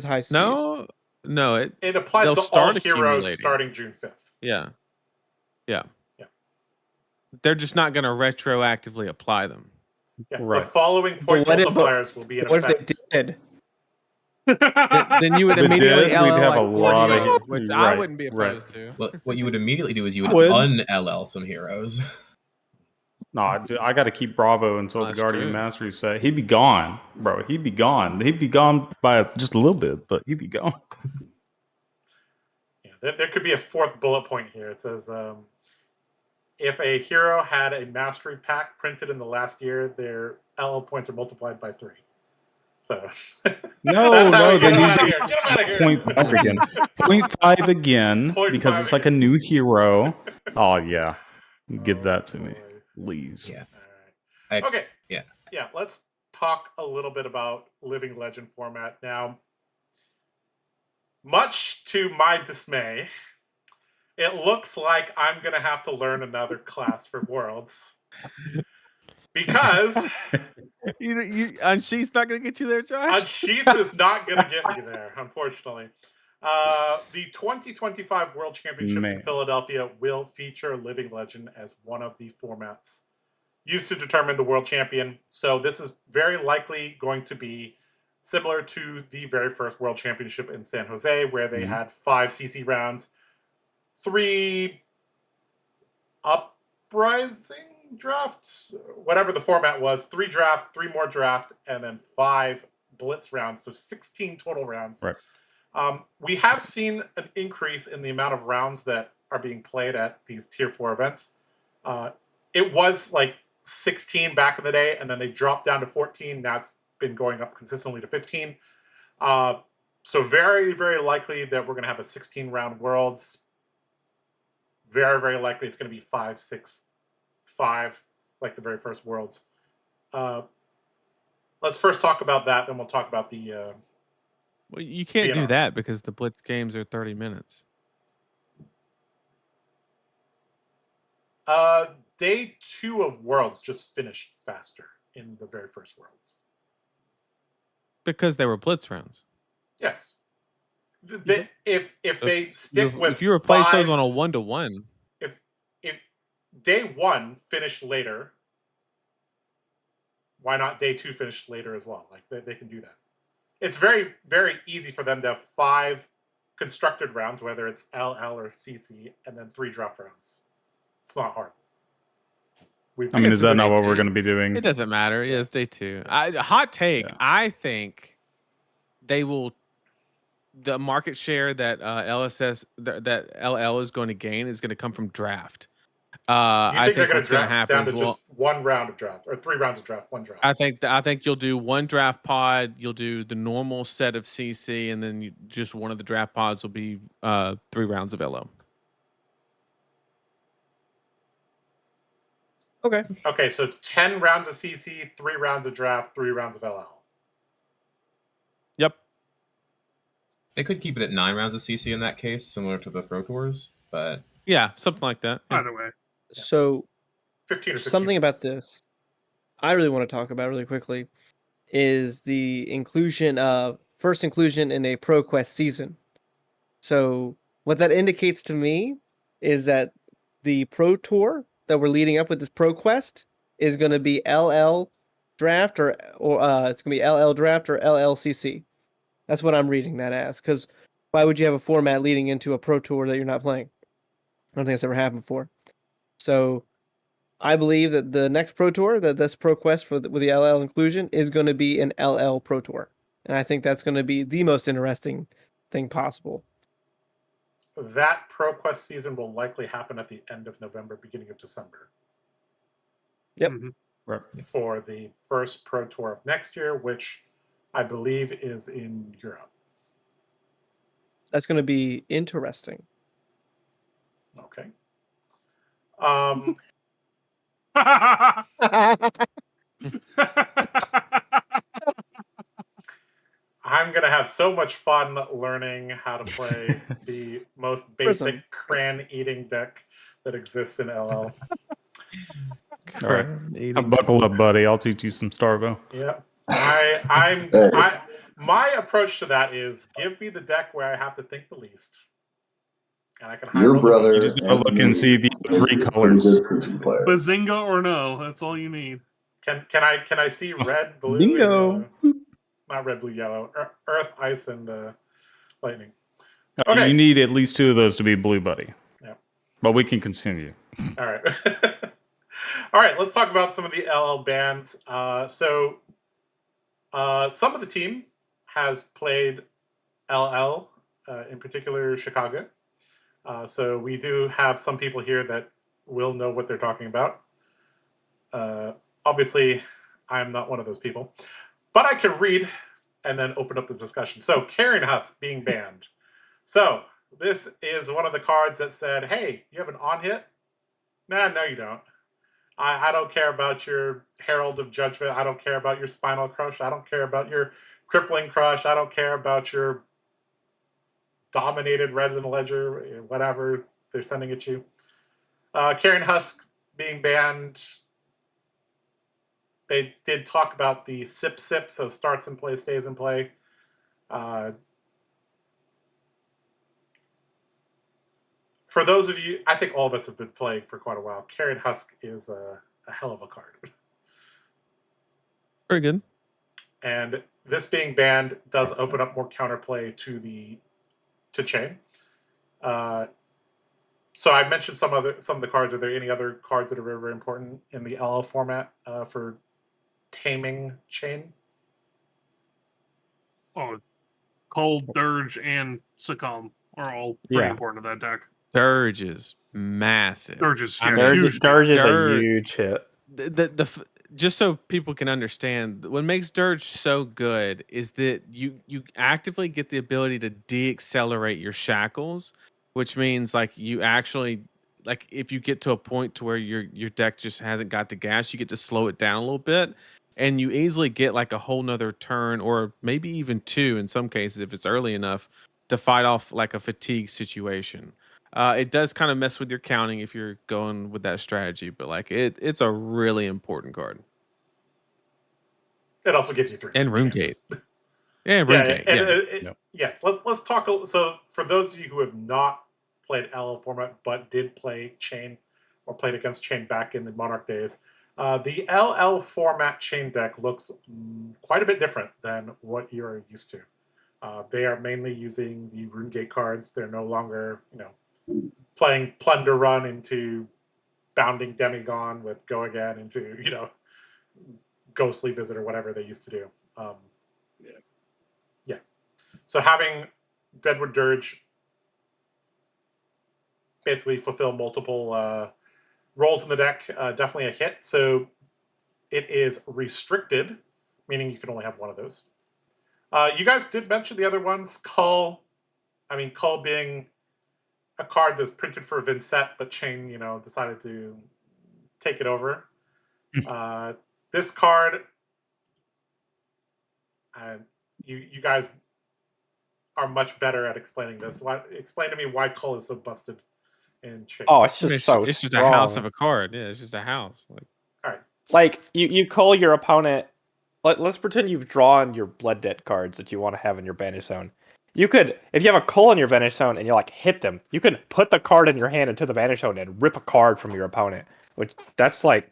high Cs. No, It applies they'll to all start heroes accumulating. starting June 5th. Yeah. Yeah. They're just not going to retroactively apply them. Yeah. Right. The following point multipliers will be in What if effect. they did? Then you would If it immediately did, we'd LL have a like lot of heroes, which I right, wouldn't be right. opposed to. What you would immediately do is you would Would. un-LL some heroes. No, I got to keep Bravo until the That's Guardian true. Mastery set. He'd be gone, bro. He'd be gone. He'd be gone by just a little bit, but he'd be gone. Yeah, there could be a fourth bullet point here. It says, if a hero had a mastery pack printed in the last year, their LL points are multiplied by 3. So No, that's how we get no, him they out of need here. Get him out of here. 0.5 again. 0.5 again 0.5 because it's like a new hero. Oh yeah, give that to me, please. Yeah. All right. Okay. Yeah. Yeah. Let's talk a little bit about Living Legend format now. Much to my dismay, it looks like I'm gonna have to learn another class for Worlds because Unsheath's not going to get you there, Josh? Unsheath is not gonna get me there, unfortunately. The 2025 World Championship in Philadelphia will feature Living Legend as one of the formats used to determine the world champion. So this is very likely going to be similar to the very first World Championship in San Jose, where they had 5 CC rounds, 3 uprising drafts, whatever the format was, 3 draft, 3 more draft, and then 5 blitz rounds, so 16 total rounds. Right. We have seen an increase in the amount of rounds that are being played at these Tier 4 events. It was like 16 back in the day, and then they dropped down to 14. Now it's been going up consistently to 15. So very, very likely that we're going to have a 16-round Worlds. Very, very likely it's going to be 5, 6, 5, like the very first Worlds. Let's first talk about that, then we'll talk about the... well, you can't do that because the Blitz games are 30 minutes. Day 2 of Worlds just finished faster in the very first Worlds. Because they were Blitz rounds. Yes. If they stick with... If you replace 5, those on a 1-to-1... If day 1 finished later, why not day 2 finish later as well? Like, they can do that. It's very, very easy for them to have 5 constructed rounds, whether it's LL or CC, and then 3 draft rounds. It's not hard. I mean, is that not what we're going to be doing? It doesn't matter. Yeah, it's day 2. Hot take. Yeah. I think they will... The market share that that LL is going to gain is going to come from draft. I think what's going to happen down to just 1 round of draft or 3 rounds of draft, 1 draft. I think you'll do 1 draft pod. You'll do the normal set of CC, and then just one of the draft pods will be 3 rounds of LL. Okay. Okay, so 10 rounds of CC, 3 rounds of draft, 3 rounds of LL. Yep. They could keep it at 9 rounds of CC in that case, similar to the Pro Tours, but yeah, something like that. Either way. So 15 or 16 something about this I really want to talk about really quickly is the inclusion of first inclusion in a Pro Quest season. So what that indicates to me is that the Pro Tour that we're leading up with this Pro Quest is going to be LL draft or it's going to be LL draft or LLCC. That's what I'm reading that as. Because why would you have a format leading into a Pro Tour that you're not playing? I don't think that's ever happened before. So I believe that the next Pro Tour, that this Pro Quest with the LL inclusion, is going to be an LL Pro Tour. And I think that's going to be the most interesting thing possible. That Pro Quest season will likely happen at the end of November, beginning of December. Yep. Right. For the first Pro Tour of next year, which I believe, is in Europe. That's going to be interesting. Okay. I'm going to have so much fun learning how to play the most basic Prism. cran-eating deck that exists in LL. All right. Buckle up, buddy. I'll teach you some Starvo. Yeah. Hey. My approach to that is give me the deck where I have to think the least. And I can high Your roll the brother most. You just gotta look and see if you have is 3 a colors. pretty good Prism player. Bazinga or no, that's all you need. Can I see red, blue, Bingo. not red, blue, yellow, earth, ice, and lightning? You Okay. need at least 2 of those to be blue, buddy. Yeah. But we can continue. All right. All right, let's talk about some of the LL bands. So some of the team has played LL, in particular Chicago. So we do have some people here that will know what they're talking about. Obviously, I'm not one of those people. But I can read and then open up the discussion. So Carrion Husk being banned. So this is one of the cards that said, hey, you have an on-hit? Nah, no you don't. I don't care about your Herald of Judgment. I don't care about your Spinal Crush. I don't care about your Crippling Crush. I don't care about your Dominated Red in the Ledger, whatever they're sending at you. Carrion Husk being banned. They did talk about the sip, so starts in play, stays in play. For those of you, I think all of us have been playing for quite a while. Carrion Husk is a hell of a card. Very good. And this being banned does open up more counterplay to chain. So I mentioned some of the cards. Are there any other cards that are very, very important in the LL format for taming chain? Oh, Cold, Dirge, and Succumb are all pretty important to that deck. Dirge is massive. Dirge is I huge. mean, Huge. Dirge is a Dirge- huge hit. Just so people can understand, what makes Dirge so good is that you actively get the ability to deaccelerate your shackles, which means like you actually, like if you get to a point to where your deck just hasn't got to gas, you get to slow it down a little bit, and you easily get like a whole nother turn or maybe even 2 in some cases if it's early enough to fight off like a fatigue situation. It does kind of mess with your counting if you're going with that strategy, but like it's a really important card. It also gives you 3 And Rune chance. Gate. Yeah, Rune Gate. And yes, let's talk. So for those of you who have not played LL format but did play Chain or played against Chain back in the Monarch days, the LL format Chain deck looks quite a bit different than what you're used to. They are mainly using the Rune Gate cards. They're no longer, playing Plunder Run into Bounding Demigon with Go Again into, Ghostly Visit or whatever they used to do. Yeah. So having Deadwood Dirge basically fulfill multiple roles in the deck, definitely a hit. So it is restricted, meaning you can only have one of those. You guys did mention the other ones. Cull being a card that's printed for Vincent, but Chain, decided to take it over. This card, you guys are much better at explaining this. Explain to me why Cull is so busted in Chain. Oh, it's I mean, just so it's just a strong. house of a card. Yeah, it's just a house. Like, All right. Like you call your opponent. Let's pretend you've drawn your Blood Debt cards that you want to have in your banish zone. You could, if you have a Cull in your banish zone and you hit them, you could put the card in your hand into the banish zone and rip a card from your opponent. Which that's like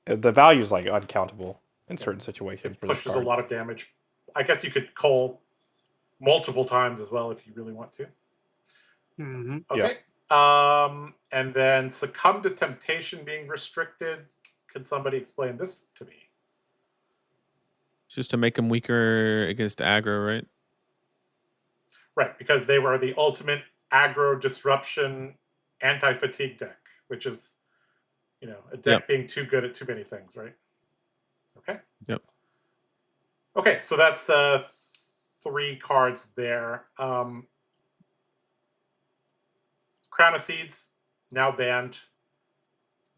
the value is like uncountable in certain situations. It pushes a lot of damage. I guess you could Cull multiple times as well if you really want to. Mm-hmm. Okay. Yeah. And then Succumb to Temptation being restricted. Can somebody explain this to me? just to make them weaker against aggro, right? Right, because they were the ultimate aggro disruption anti-fatigue deck, which is, a deck being too good at too many things, right? Okay. Yep. Okay, so that's 3 cards there. Crown of Seeds, now banned.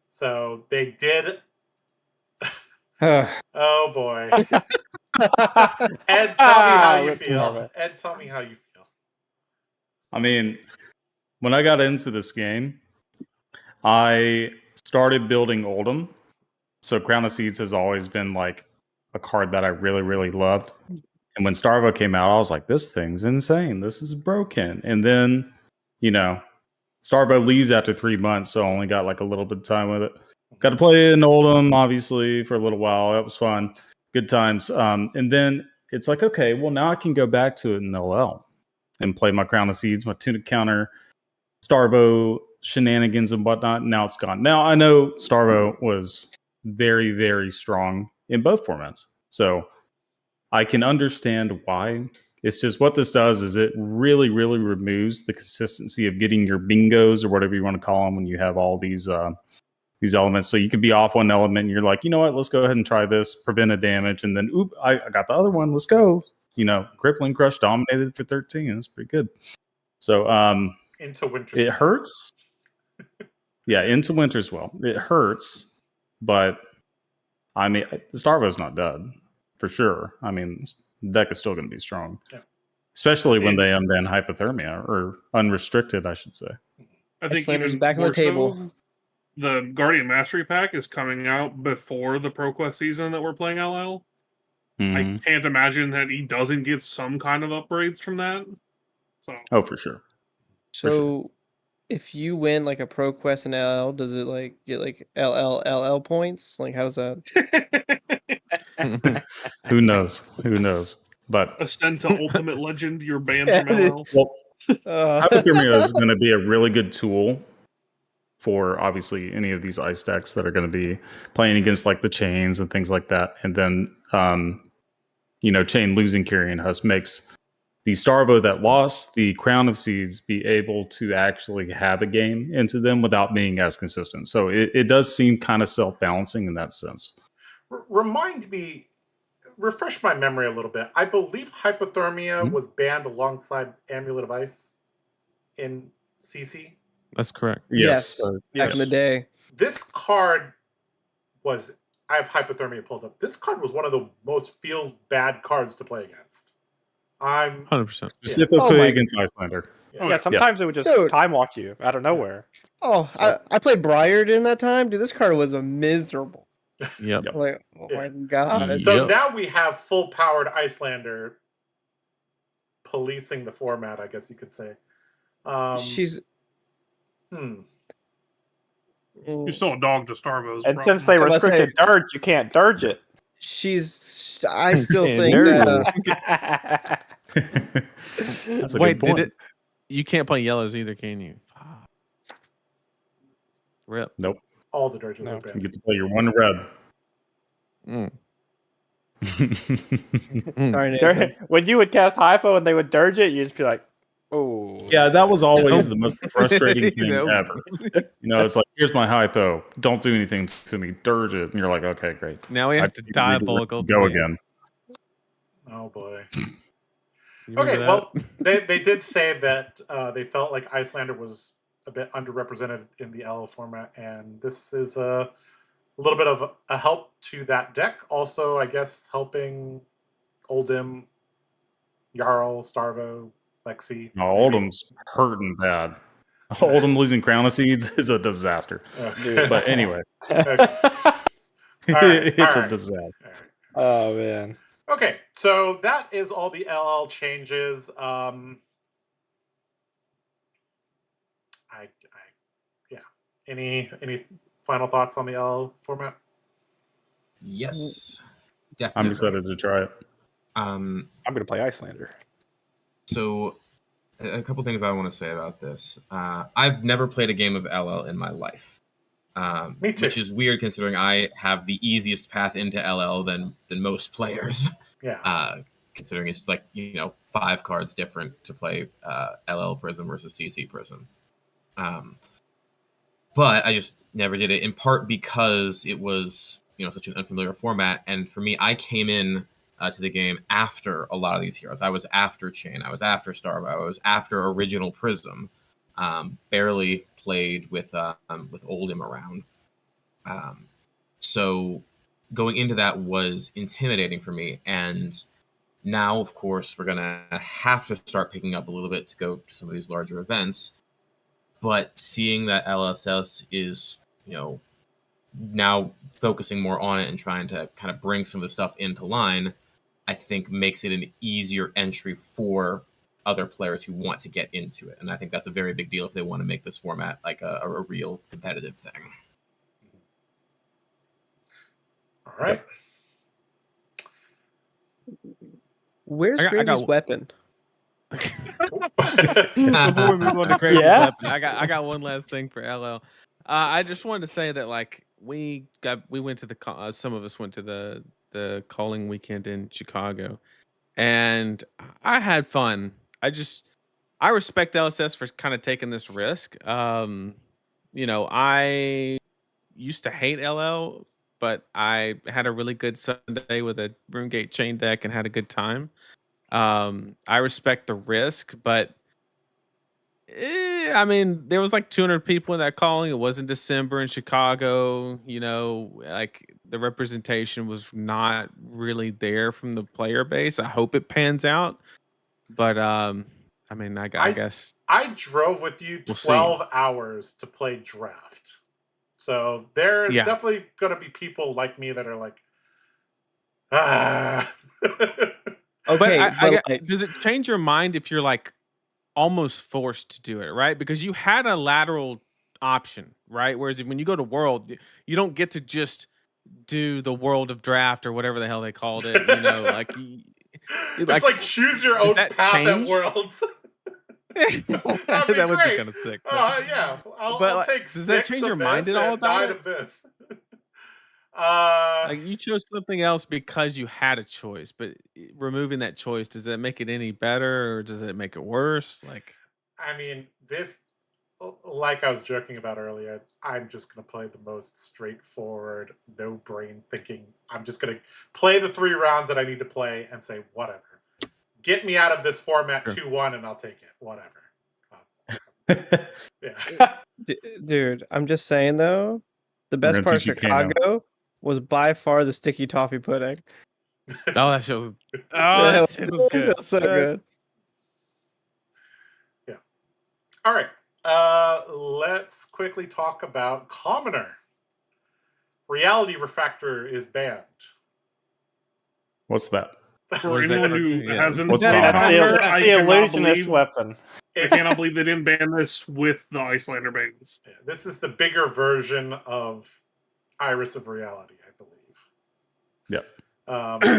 So they did. Oh boy. Ed, tell me how you Rip feel. Marva. Ed, tell me how you feel. I mean, when I got into this game, I started building Oldham. So Crown of Seeds has always been like a card that I really, really loved. And when Starvo came out, I was like, this thing's insane. This is broken. And then, Starvo leaves after 3 months, so I only got like a little bit of time with it. Got to play in Oldham, obviously, for a little while. That was fun. Good times. And then it's like, okay, well, now I can go back to it in LL and play my Crown of Seeds, my Tunic Counter, Starvo shenanigans and whatnot. Now it's gone. Now I know Starvo was very, very strong in both formats. So I can understand why. It's just what this does is it really, really removes the consistency of getting your bingos or whatever you want to call them when you have all these elements. So you could be off one element and you're like, you know what, let's go ahead and try this, prevent a damage, and then oop, I got the other one. Let's go. Crippling Crush dominated for 13. That's pretty good. So Into winter. it hurts. Yeah, into winter as well. It hurts, but I mean, Starvo's not dead for sure. I mean, the deck is still going to be strong, especially when they unban hypothermia or unrestricted, I should say. I think Icelander's even back on the more table. so, the Guardian Mastery Pack is coming out before the ProQuest season that we're playing LL. I can't imagine that he doesn't get some kind of upgrades from that. So, Oh, for sure. So, if you win like a Pro Quest and LL, does it like get like LL points? Like, how does that? Who knows? Who knows? But ascend to Ultimate Legend, you're banned from LL. well, hypothermia is going to be a really good tool for obviously any of these ice decks that are going to be playing against like the chains and things like that. And then, chain losing Carrion Husk makes the Starvo that lost the Crown of Seeds be able to actually have a game into them without being as consistent. So it does seem kind of self-balancing in that sense. Refresh my memory a little bit. I believe Hypothermia was banned alongside Amulet of Ice in CC. That's correct. Yes. Back in the day. This card was, I have Hypothermia pulled up. This card was one of the most feels bad cards to play against. I'm 100%. Specifically against Icelander. Yeah, sometimes it would just time walk you out of nowhere. Oh, I played Briar during that time. Dude, this card was miserable. Yep. Like, oh my god. So now we have full powered Icelander policing the format, I guess you could say. You're still a dog to Starvo's. And since they restricted Dirge, you can't Dirge it. I still think that. That's a Wait, good point. you can't play yellows either, can you? Rip. Nope. All the Dirges are banned. You get to play your one red. When you would cast Hypo and they would Dirge it, you'd just be like, oh. Yeah, that was always the most frustrating thing ever. It's like, here's my Hypo. Don't do anything to me. Dirge it. And you're like, okay, great. Now we have to diabolical go again. Oh, boy. Okay, well, they did say that they felt like Icelander was a bit underrepresented in the LL format, and this is a little bit of a help to that deck. Also, I guess, helping Oldhim, Jarl, Starvo, Lexi. No, Oldham's hurting bad. Oldham losing Crown of Seeds is a disaster. But anyway. It's a disaster. Oh, man. Okay, so that is all the LL changes. Any final thoughts on the LL format? Yes, definitely. I'm excited to try it. I'm going to play Icelander. So, a couple things I want to say about this. I've never played a game of LL in my life. Me too. Which is weird considering I have the easiest path into LL than most players. Yeah. Considering it's like 5 cards different to play LL Prism versus CC Prism. But I just never did it, in part because it was such an unfamiliar format, and for me, I came in to the game after a lot of these heroes. I was after Chain, I was after Starvo, I was after Original Prism. Barely played with Oldhim around. So going into that was intimidating for me. And now, of course, we're going to have to start picking up a little bit to go to some of these larger events. But seeing that LSS is, now focusing more on it and trying to kind of bring some of the stuff into line, I think makes it an easier entry for other players who want to get into it. And I think that's a very big deal if they want to make this format like a real competitive thing. All right. Where's I got Gravy's one. weapon? Before we move on to Gravy's Yeah? weapon, I got one last thing for LL. I just wanted to say that we went to the some of us went to the calling weekend in Chicago, and I had fun. I respect LSS for kind of taking this risk. I used to hate LL, but I had a really good Sunday with a Runegate chain deck and had a good time. I respect the risk, but I mean, there was like 200 people in that calling. It was in December in Chicago. The representation was not really there from the player base. I hope it pans out, but I guess I drove with you We'll see. 12 hours to play draft. So there's Yeah. definitely going to be people like me that are like, ah. Okay, does it change your mind if you're like almost forced to do it, right? Because you had a lateral option, right? Whereas when you go to World, you don't get to just do the World of Draft or whatever the hell they called it. It's like choose your own path at Worlds. That would be kind of sick. Yeah, I'll take does that change your mind at all about it? Of this. You chose something else because you had a choice, but removing that choice, does that make it any better or does it make it worse? I mean, this, like I was joking about earlier, I'm just going to play the most straightforward, no brain thinking. I'm just going to play the 3 rounds that I need to play and say, whatever. Get me out of this format 2-1 and I'll take it. Whatever. Yeah. Dude, I'm just saying though, the best part of Chicago was by far the sticky toffee pudding. Oh, that shit was good. It was so good. Yeah. All right. Let's quickly talk about Commoner. Reality Refactor is banned. What's that? For anyone who hasn't What's played that? Commoner, That's I the cannot illusionist believe weapon. I cannot believe they didn't ban this with the Icelander bans. Yeah, this is the bigger version of Iris of Reality, I believe. Yep.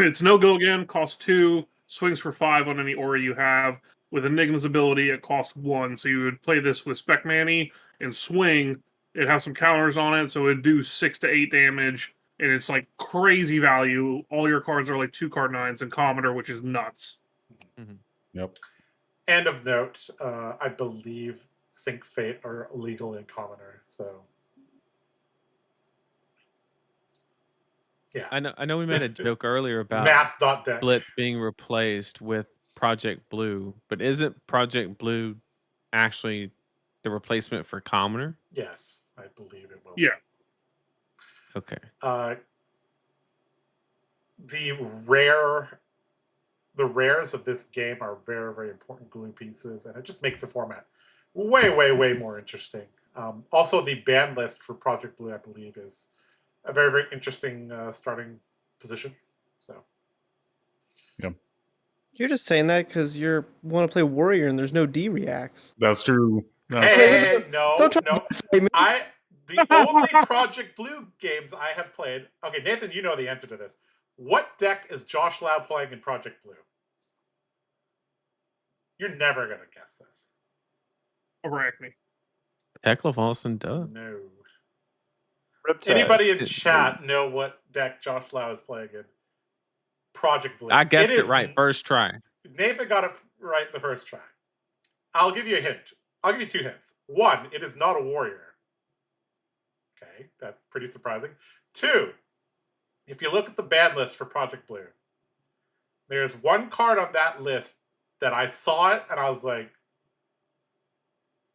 It's no go again, costs 2, swings for 5 on any aura you have. With Enigma's ability, it costs 1. So you would play this with Spec Manny and swing. It has some counters on it, so it'd do 6 to 8 damage. And it's like crazy value. All your cards are like 2 card 9s and Commoner, which is nuts. Mm-hmm. Yep. And of note, I believe Sync Fate are illegal in Commoner. So, yeah. I know we made a joke earlier about Math.deck. Blitz being replaced with Project Blue, but isn't Project Blue actually the replacement for Commoner? Yes, I believe it will. Yeah. Okay. The rares of this game are very, very important glue pieces, and it just makes the format way, way, way more interesting. Also, the ban list for Project Blue, I believe, is a very, very interesting starting position. So, yeah, you're just saying that because you want to play Warrior and there's no D reacts. That's true. Hey, no. The only Project Blue games I have played. Okay, Nathan, you know the answer to this. What deck is Josh Lau playing in Project Blue? You're never going to guess this. Arachne. Tekla and Dove. No. Riptide. Anybody in chat know what deck Josh Lau is playing in Project Blue? I guessed it right first try. Nathan got it right the first try. I'll give you a hint. I'll give you 2 hints. 1, it is not a warrior. Okay, that's pretty surprising. 2, if you look at the ban list for Project Blue, There's one card on that list that I saw it and I was like,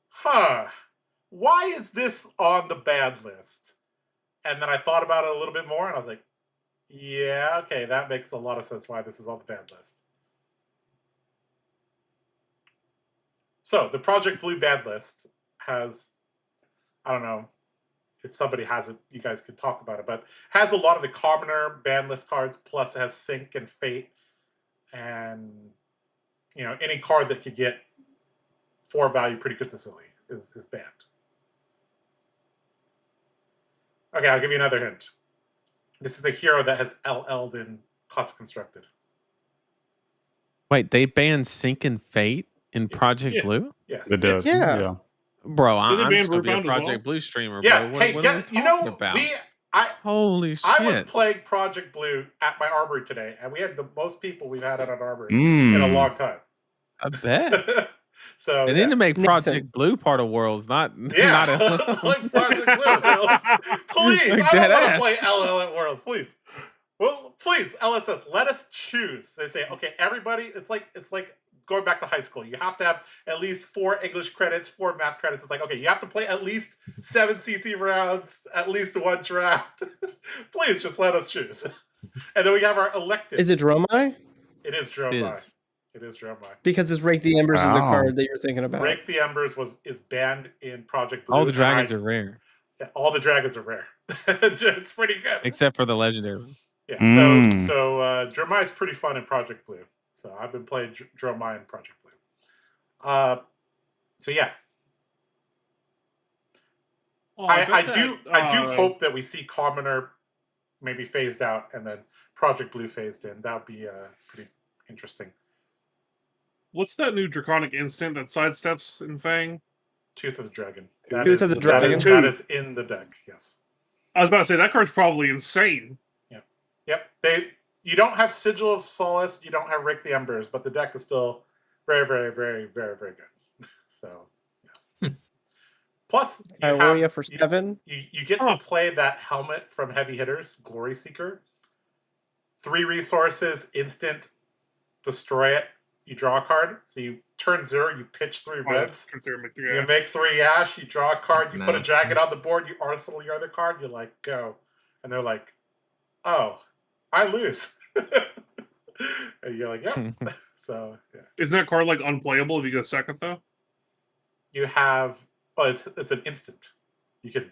huh, why is this on the bad list? And then I thought about it a little bit more and I was like, yeah, okay, that makes a lot of sense why this is on the bad list. So the Project Blue bad list has, I don't know if somebody has it, you guys could talk about it, but has a lot of the commoner ban list cards, plus it has Sync and Fate, and you know, any card that could get 4 value pretty consistently is banned. Okay, I'll give you another hint. This is the hero that has LL'd in Classic Constructed. Wait, they banned Sync and Fate in Project Yeah. Blue? Yes. They did. Yeah. Yeah. Bro, Did they I'm ban just gonna be a Rootbound as well? Project Blue streamer, Yeah. bro. Hey, What are we talking you know, about? I Holy shit. I was playing Project Blue at my armory today, and we had the most people we've had at an armory in a long time. I bet. So They yeah. need to make Nathan. Project Blue part of Worlds, not Yeah, not like Project Blue at Worlds. Please, Like I don't dead want to ass. play LL at Worlds. Please, well, please, LSS, let us choose. They say, okay, everybody. It's like going back to high school. You have to have at least 4 English credits, 4 math credits. It's like, okay, you have to play at least 7 CC rounds, at least 1 draft. Please, just let us choose. And then we have our electives. Is it Dromai? It is It Dromai. is. It is Dromai. Because it's Rake the Embers is the Wow. card that you're thinking about. Rake the Embers is banned in Project Blue. All the and dragons are rare, Yeah, all the dragons are rare. It's pretty good. except for the legendary. Yeah. Mm. So Dromai is pretty fun in Project Blue. So I've been playing Dromai in Project Blue. So yeah, Oh, I bet do that, hope that we see Commoner maybe phased out and then Project Blue phased in. That would be pretty interesting. What's that new Draconic instant that sidesteps in Fang? Tooth of the Dragon. Tooth of the Dragon. That is in the deck. Yes. I was about to say that card's probably insane. Yep. You don't have Sigil of Solace, you don't have Rake the Embers, but the deck is still very, very, very, very, very good. So, yeah. Plus, Ioria for 7. You get to play that helmet from Heavy Hitters, Glory Seeker. 3 resources, instant, destroy it. You draw a card. So you turn 0, you pitch 3 reds. You make 3 ash, you draw a card, you put a jacket on the board, you arsenal your other card, you're like, go. And they're like, oh, I lose. And you're like, yeah. So, yeah. Isn't that card like unplayable if you go second though? You have, it's an instant. You can.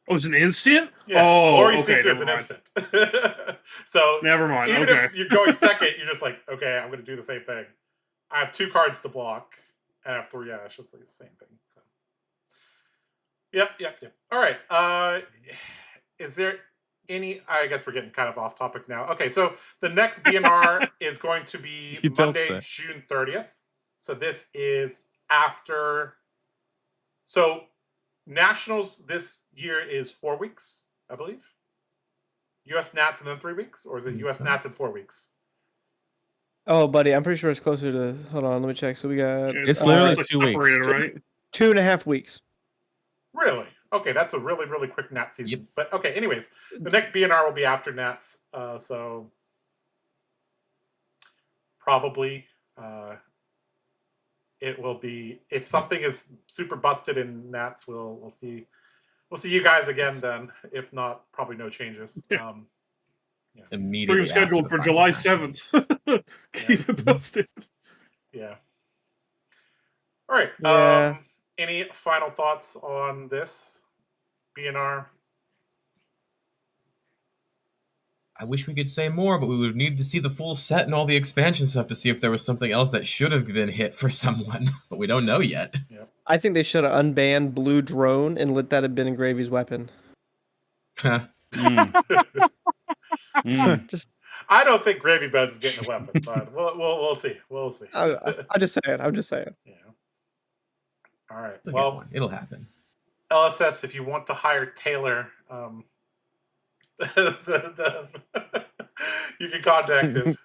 Oh, it's an instant? Yes, oh, Glory okay, Seeker is never an mind. instant. So Never mind. even Okay. if you're going second, you're just like, okay, I'm going to do the same thing. I have 2 cards to block, and I have 3 ash. It's like the same thing. So, yep. All right. Is there any? I guess we're getting kind of off topic now. Okay, so the next BNR is going to be You don't Monday, say. June 30th. So this is after. So Nationals this year is 4 weeks, I believe. U.S. Nats and then 3 weeks, or is it U.S. so. Nats in 4 weeks? Oh, buddy, I'm pretty sure it's closer to. Hold on, let me check. So we got It's literally like 2 weeks. separated, right? 2.5 weeks. Really? Okay, that's a really, really quick Nat season. Yep. But okay, anyways, the next BNR will be after Nats, so probably it will be, if something is super busted in Nats, we'll see you guys again then. If not, probably no changes. Yeah. Immediately Stream scheduled after for the July final 7th. Keep it posted. Yeah. All right. Yeah. Any final thoughts on this BNR? I wish we could say more, but we would need to see the full set and all the expansion stuff to see if there was something else that should have been hit for someone, but we don't know yet. I think they should have unbanned Blue Drone and let that have been Gravy's weapon. Just, I don't think Gravy Beds is getting a weapon, but we'll see. We'll see. I'm just saying. I'm just saying. Yeah. All right. We'll get Well, one. It'll happen. LSS, if you want to hire Taylor, you can contact him.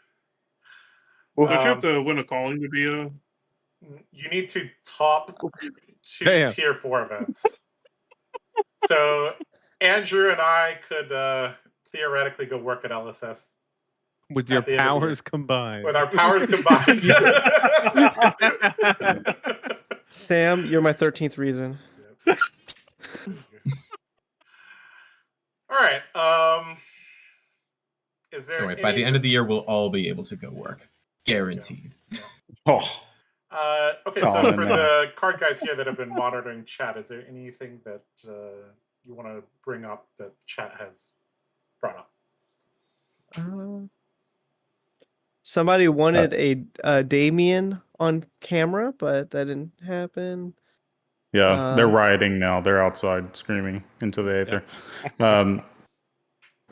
Don't you have to win a calling to be a? You need to top 2 Damn. tier 4 events. So Andrew and I could theoretically go work at LSS. With your at the end of the powers combined. With our powers combined. Sam, you're my 13th reason. All right. Is there Anyway, by the end of the year, we'll all be able to go work. Guaranteed. Oh, okay, Call so in for now. the card guys here that have been monitoring chat, is there anything that you want to bring up that chat has brought up? Somebody wanted a Damien on camera, but that didn't happen. yeah, they're rioting now. They're outside screaming into the aether.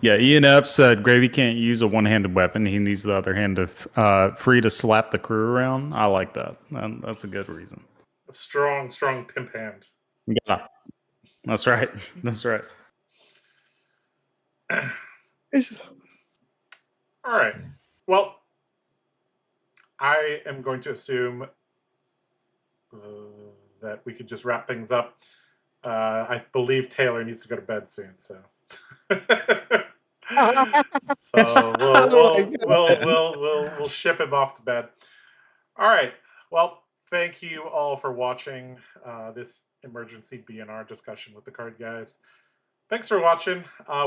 Yeah, ENF said Gravy can't use a one-handed weapon. He needs the other hand free to slap the crew around. I like that. That's a good reason. A strong pimp hand. Yeah, that's right. That's right. All right. Well, I am going to assume that we could just wrap things up. I believe Taylor needs to go to bed soon, so. So we'll ship him off to bed. All right. Well, thank you all for watching this emergency BNR discussion with the card guys. Thanks for watching.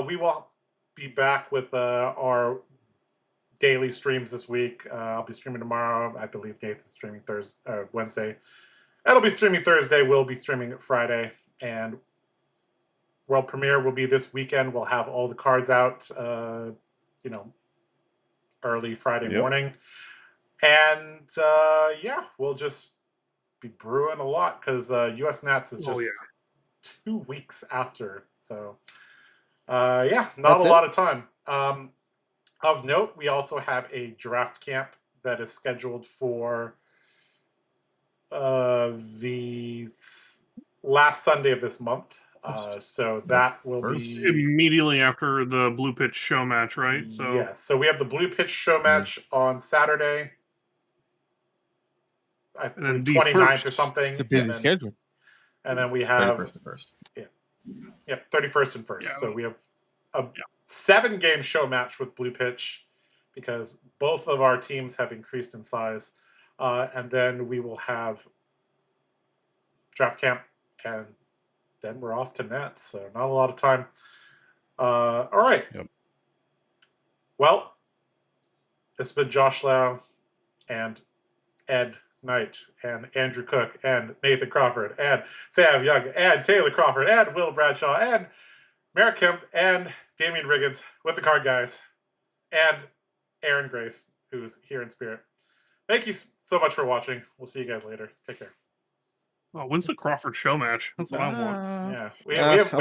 We will be back with our daily streams this week. I'll be streaming tomorrow. I believe Nathan's streaming Wednesday. I'll be streaming Thursday. We'll be streaming Friday, and World Premiere will be this weekend. We'll have all the cards out, early Friday morning. And, we'll just be brewing a lot because US Nats is just 2 weeks after. So, not a lot of time. Of note, we also have a draft camp that is scheduled for the last Sunday of this month. So that will be immediately after the Blue Pitch show match, right? So yes. So we have the Blue Pitch show match on Saturday. I believe 29th or something. It's a busy schedule. And then we have 31st to 1st. Yeah, 31st and 1st. Yeah. So we have a 7-game show match with Blue Pitch because both of our teams have increased in size. And then we will have draft camp, and then we're off to Nets. So not a lot of time. All right. Yep. Well, it's been Josh Lau and Ed Knight and Andrew Cook and Nathan Crawford and Sam Young and Taylor Crawford and Will Bradshaw and Merrick Kemp and Damian Riggins with the Card Guys and Aaron Grace, who's here in spirit. Thank you so much for watching. We'll see you guys later. Take care. oh, when's the Crawford show match? That's what I want. Yeah, we have Yeah, for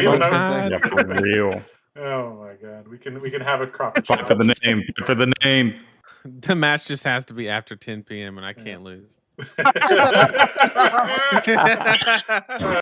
real. Oh my God, we can have a Crawford. Fight for the name. Fight for the name. The match just has to be after 10 p.m. and I can't lose.